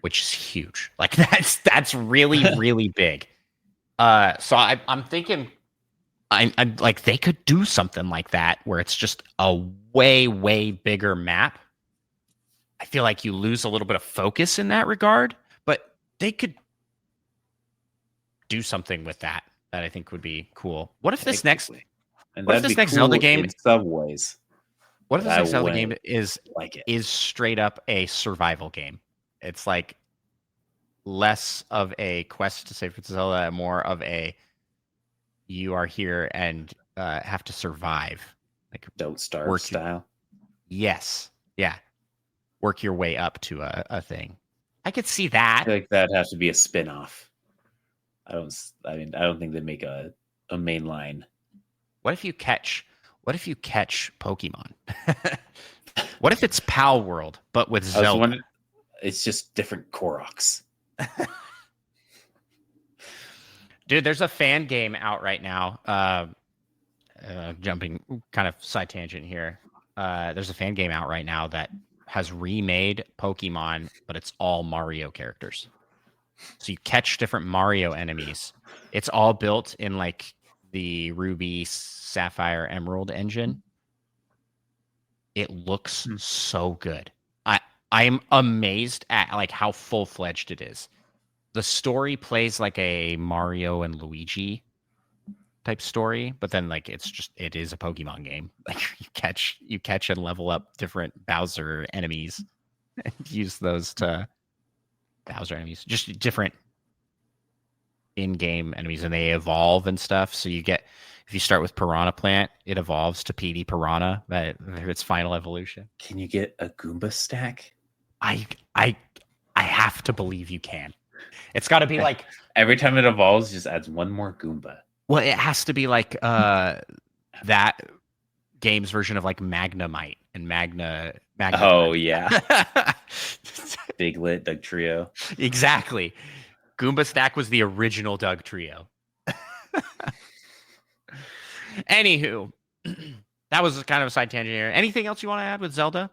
which is huge. Like that's really really big. So I'm thinking, I'm like they could do something like that where it's just a way bigger map. I feel like you lose a little bit of focus in that regard, but they could do something with that I think would be cool. What if this next Technically. And what if that'd this be next cool Zelda game in some ways. what if But this I next Zelda game wouldn't is like it. is straight up a survival game? It's like less of a quest to save for Zelda and more of a you are here and have to survive. Like Don't starve work style. yes. Yeah. Work your way up to a thing. I could see I that. feel like that has to be a spin-off. I don't think they'd make a mainline. What if you catch Pokemon? What if it's Pal World, but with I was Zelda? wondering, it's just different Koroks. Dude, there's a fan game out right now. Jumping kind of side tangent here. There's a fan game out right now that has remade Pokemon, but it's all Mario characters. So you catch different Mario enemies. It's all built in like the Ruby, Sapphire, Emerald engine. It looks so good. I'm amazed at like how full-fledged it is. The story plays like a Mario and Luigi type story, but then like it is a Pokemon game. Like you catch and level up different Bowser enemies and use those to Bowser enemies, just different in-game enemies, and they evolve and stuff. So you get if you start with Piranha Plant, it evolves to PD Piranha, its final evolution. Can you get a Goomba stack? I have to believe you can. It's got to be like every time it evolves, just adds one more Goomba. Well, it has to be like that game's version of like Magnemite and Magna. Oh yeah, Biglet, Doug Trio. Exactly. Goomba Stack was the original Doug Trio. Anywho, that was kind of a side tangent here. Anything else you want to add with Zelda?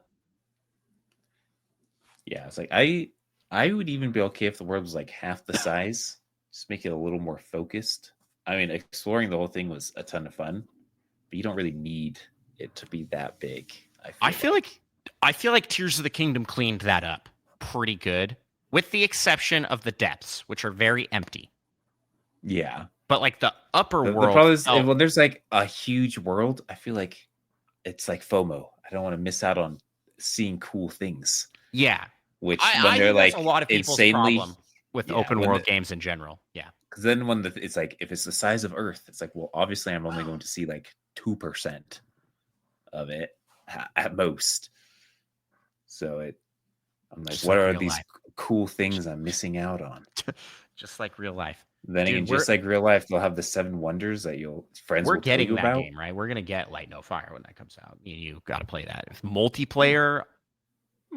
Yeah, it's like I would even be okay if the world was like half the size. Just make it a little more focused. I mean, exploring the whole thing was a ton of fun, but you don't really need it to be that big. I feel like Tears of the Kingdom cleaned that up pretty good, with the exception of the depths, which are very empty. Yeah, but like the upper world. The problem is when there's like a huge world, I feel like it's like FOMO. I don't want to miss out on seeing cool things. Yeah. Which when I they're think that's like a lot of people's insanely, problem with yeah, open world games in general. Yeah. because then when it's like if it's the size of Earth, it's like, well, obviously I'm only going to see like 2% of it at most. So I'm like, Just what like are real these life. cool things I'm missing out on? Just like real life. Then Dude, again, just like real life, they'll have the 7 wonders that friends we're will tell getting you that about. game, right? We're gonna get Light No Fire when that comes out. You got to play that. If multiplayer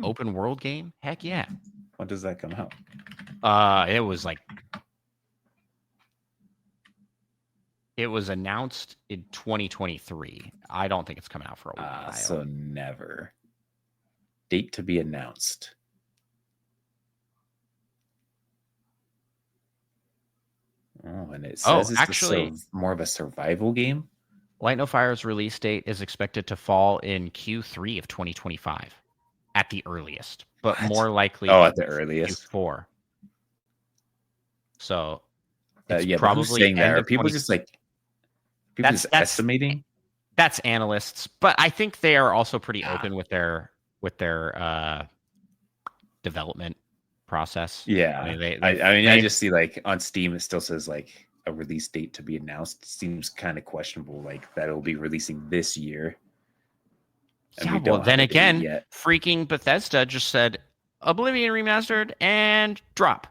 open world game, heck yeah. When does that come out? It was announced in 2023. I don't think it's coming out for a while. So never. Date to be announced. Oh, and it says it's actually, more of a survival game. Light No Fire's release date is expected to fall in Q3 of 2025 at the earliest, but more likely at the earliest. Q4. So it's yeah, probably but who's saying that? Are people just that's estimating? That's analysts, but I think they are also pretty open with their development process. Yeah, I I just see like on Steam it still says like a release date to be announced. Seems kind of questionable, like that it'll be releasing this year. Yeah, well, then again, freaking Bethesda just said Oblivion remastered and drop.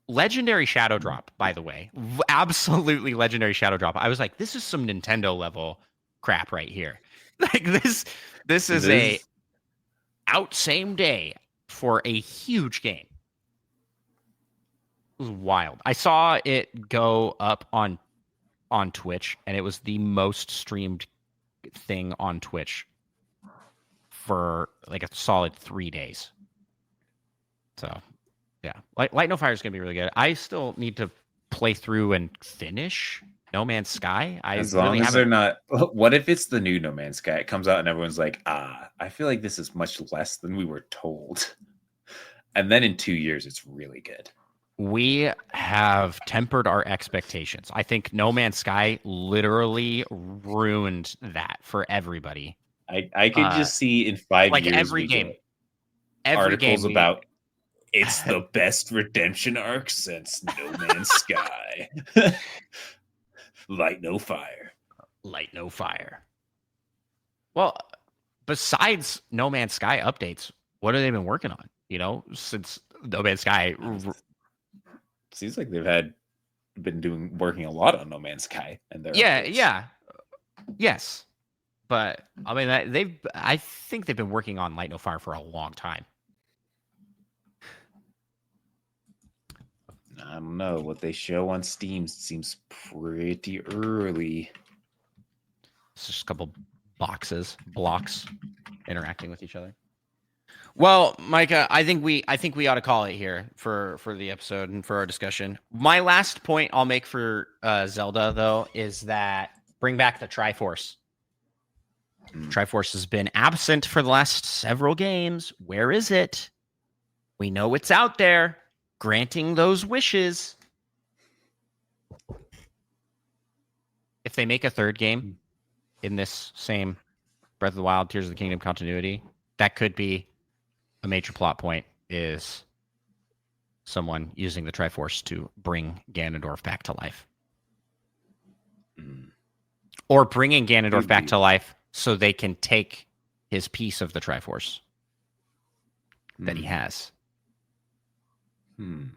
Legendary Shadow Drop, by the way. Absolutely legendary Shadow Drop. I was like, this is some Nintendo level crap right here. Like this is a out same day for a huge game. It was wild. I saw it go up on Twitch, and it was the most streamed thing on Twitch for like a solid 3 days. So yeah, Light No Fire is going to be really good. I still need to play through and finish No Man's Sky. As long as they're not. What if it's the new No Man's Sky? It comes out and everyone's like, I feel like this is much less than we were told. And then in 2 years, it's really good. We have tempered our expectations. I think No Man's Sky literally ruined that for everybody. I could just see in 5 years every game, articles about it's the best redemption arc since No Man's Sky. Light No Fire. Light No Fire. Well, besides No Man's Sky updates, what have they been working on? Since No Man's Sky. Seems like they've been working a lot on No Man's Sky, and yes, but I mean I think they've been working on Light No Fire for a long time. I don't know what they show on Steam seems pretty early. It's just a couple blocks interacting with each other. Well, Micah, I think we ought to call it here for the episode and for our discussion. My last point I'll make for Zelda, though, is that bring back the Triforce. Triforce has been absent for the last several games. Where is it? We know it's out there, granting those wishes. If they make a third game in this same Breath of the Wild, Tears of the Kingdom continuity, that could be a major plot point, is someone using the Triforce to bring Ganondorf back to life. Or bringing Ganondorf back to life so they can take his piece of the Triforce that he has. I'm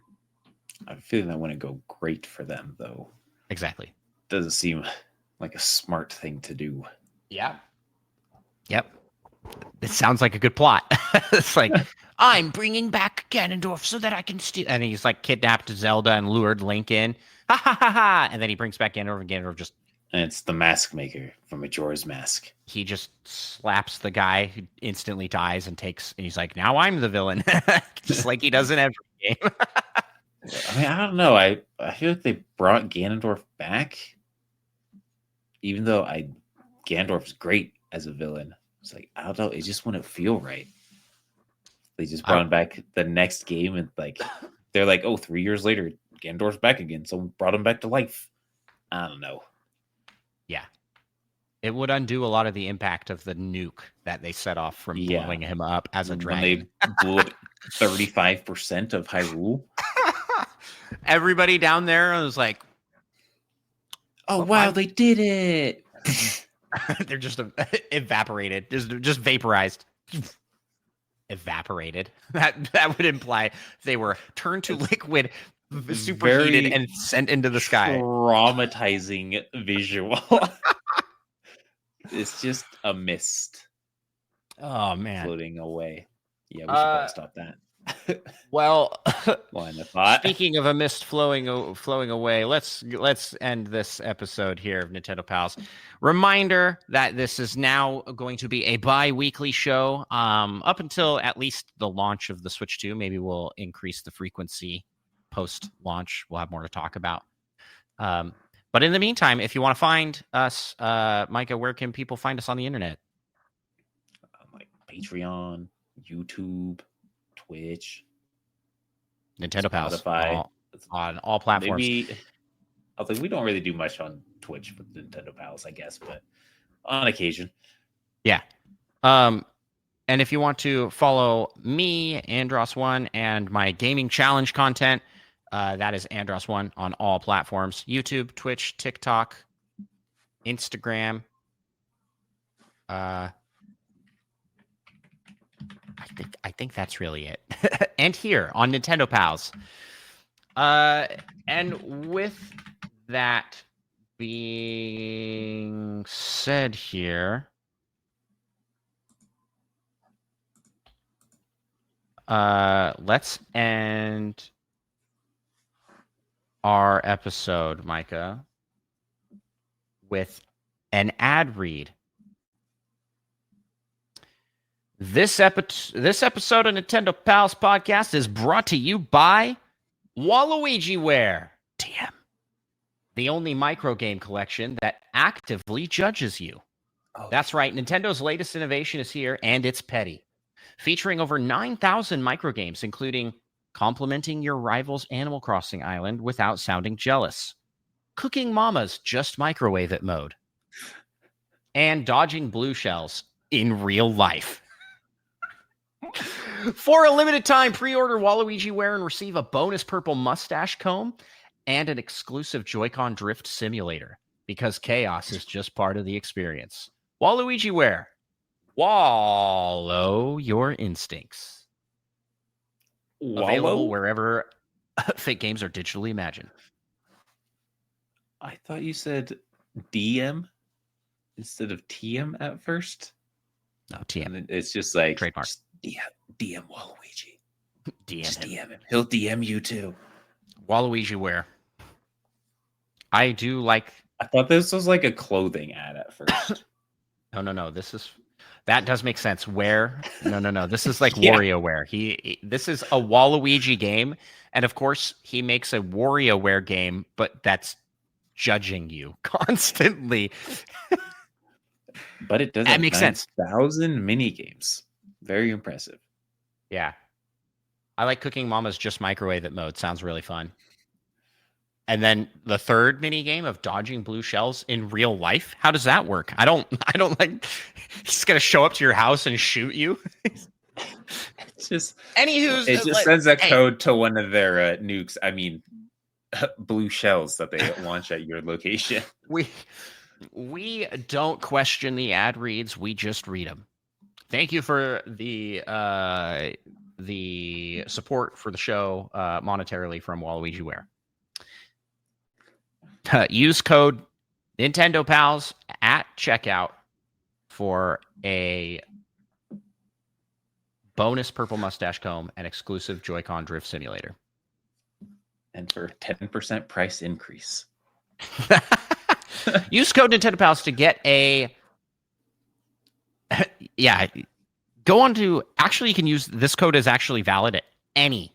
feeling that wouldn't go great for them, though. Exactly. Doesn't seem like a smart thing to do. Yeah. Yep. It sounds like a good plot. It's like, I'm bringing back Ganondorf so that I can steal. And he's like kidnapped Zelda and lured Link in. Ha ha ha ha. And then he brings back Ganondorf, and Ganondorf just. And it's the Mask Maker from Majora's Mask. He just slaps the guy who instantly dies and he's like, now I'm the villain. Just like he does in every game. I mean, I don't know. I feel like they brought Ganondorf back. Even though Ganondorf's great as a villain. It's like, I don't know, it just wouldn't feel right. They just brought him back the next game, and they're like, 3 years later, Ganondorf's back again. Someone brought him back to life. I don't know. Yeah. It would undo a lot of the impact of the nuke that they set off from blowing him up as a dragon. When they blew up 35% of Hyrule. Everybody down there was like, "Oh wow, they did it!" They're just evaporated, just vaporized, evaporated. That would imply they were turned to liquid, superheated, and sent into the sky. Traumatizing visual. It's just a mist. Oh man, floating away. Yeah, we should probably stop that. Well, line of thought. Speaking of a mist flowing away, let's end this episode here of Nintendo Pals. Reminder that this is now going to be a bi-weekly show up until at least the launch of the Switch 2. Maybe we'll increase the frequency post-launch. We'll have more to talk about. But in the meantime, if you want to find us, Micah, where can people find us on the internet? Like Patreon, YouTube, Twitch, Nintendo Pals, Spotify, on all platforms. Maybe, I think we don't really do much on Twitch with Nintendo Pals, I guess, but on occasion. Yeah. And if you want to follow me, Andros1, and my gaming challenge content, that is Andros1 on all platforms: YouTube, Twitch, TikTok, Instagram. I think that's really it. And here on Nintendo Pals. And with that being said here, let's end our episode, Micah, with an ad read. This episode of Nintendo Pals Podcast is brought to you by WaluigiWare TM, the only micro game collection that actively judges you. Oh. That's right, Nintendo's latest innovation is here, and it's petty. Featuring over 9,000 micro games, including complimenting your rival's Animal Crossing island without sounding jealous, cooking Mama's Just Microwave It mode, and dodging blue shells in real life. For a limited time, pre-order WaluigiWare and receive a bonus purple mustache comb and an exclusive Joy-Con drift simulator, because chaos is just part of the experience. WaluigiWare. Wallow your instincts. Available wherever fake games are digitally imagined. I thought you said DM instead of TM at first. No, TM. And it's just like trademark. Just DM Waluigi. DM him. He'll DM you too. WaluigiWare. I do like. I thought this was like a clothing ad at first. No. That does make sense. Where? No. This is like WarioWare. This is a Waluigi game, and of course he makes a WarioWare game, but that's judging you constantly. But it does. That makes sense. 1,000 mini games. Very impressive. Yeah. I like cooking Mama's Just Microwave It mode. Sounds really fun. And then the third mini game of dodging blue shells in real life. How does that work? I don't like. He's gonna show up to your house and shoot you. It's just. Anywho, it just sends a code to one of their nukes. I mean, blue shells that they launch at your location. We don't question the ad reads. We just read them. Thank you for the support for the show monetarily from WaluigiWare. Use code Nintendo Pals at checkout for a bonus purple mustache comb and exclusive Joy-Con drift simulator. And for 10% price increase. Use code Nintendo Pals to get a. Yeah, go on to. Actually, you can use this code is actually valid at any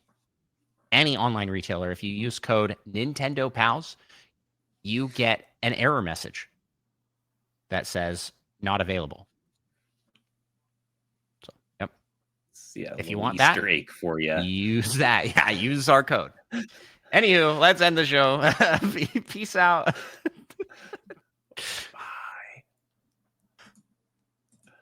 online retailer. If you use code Nintendo Pals, you get an error message that says not available. So, yep. Yeah, if you want Easter that, egg for you, use that. Yeah, use our code. Anywho, let's end the show. Peace out.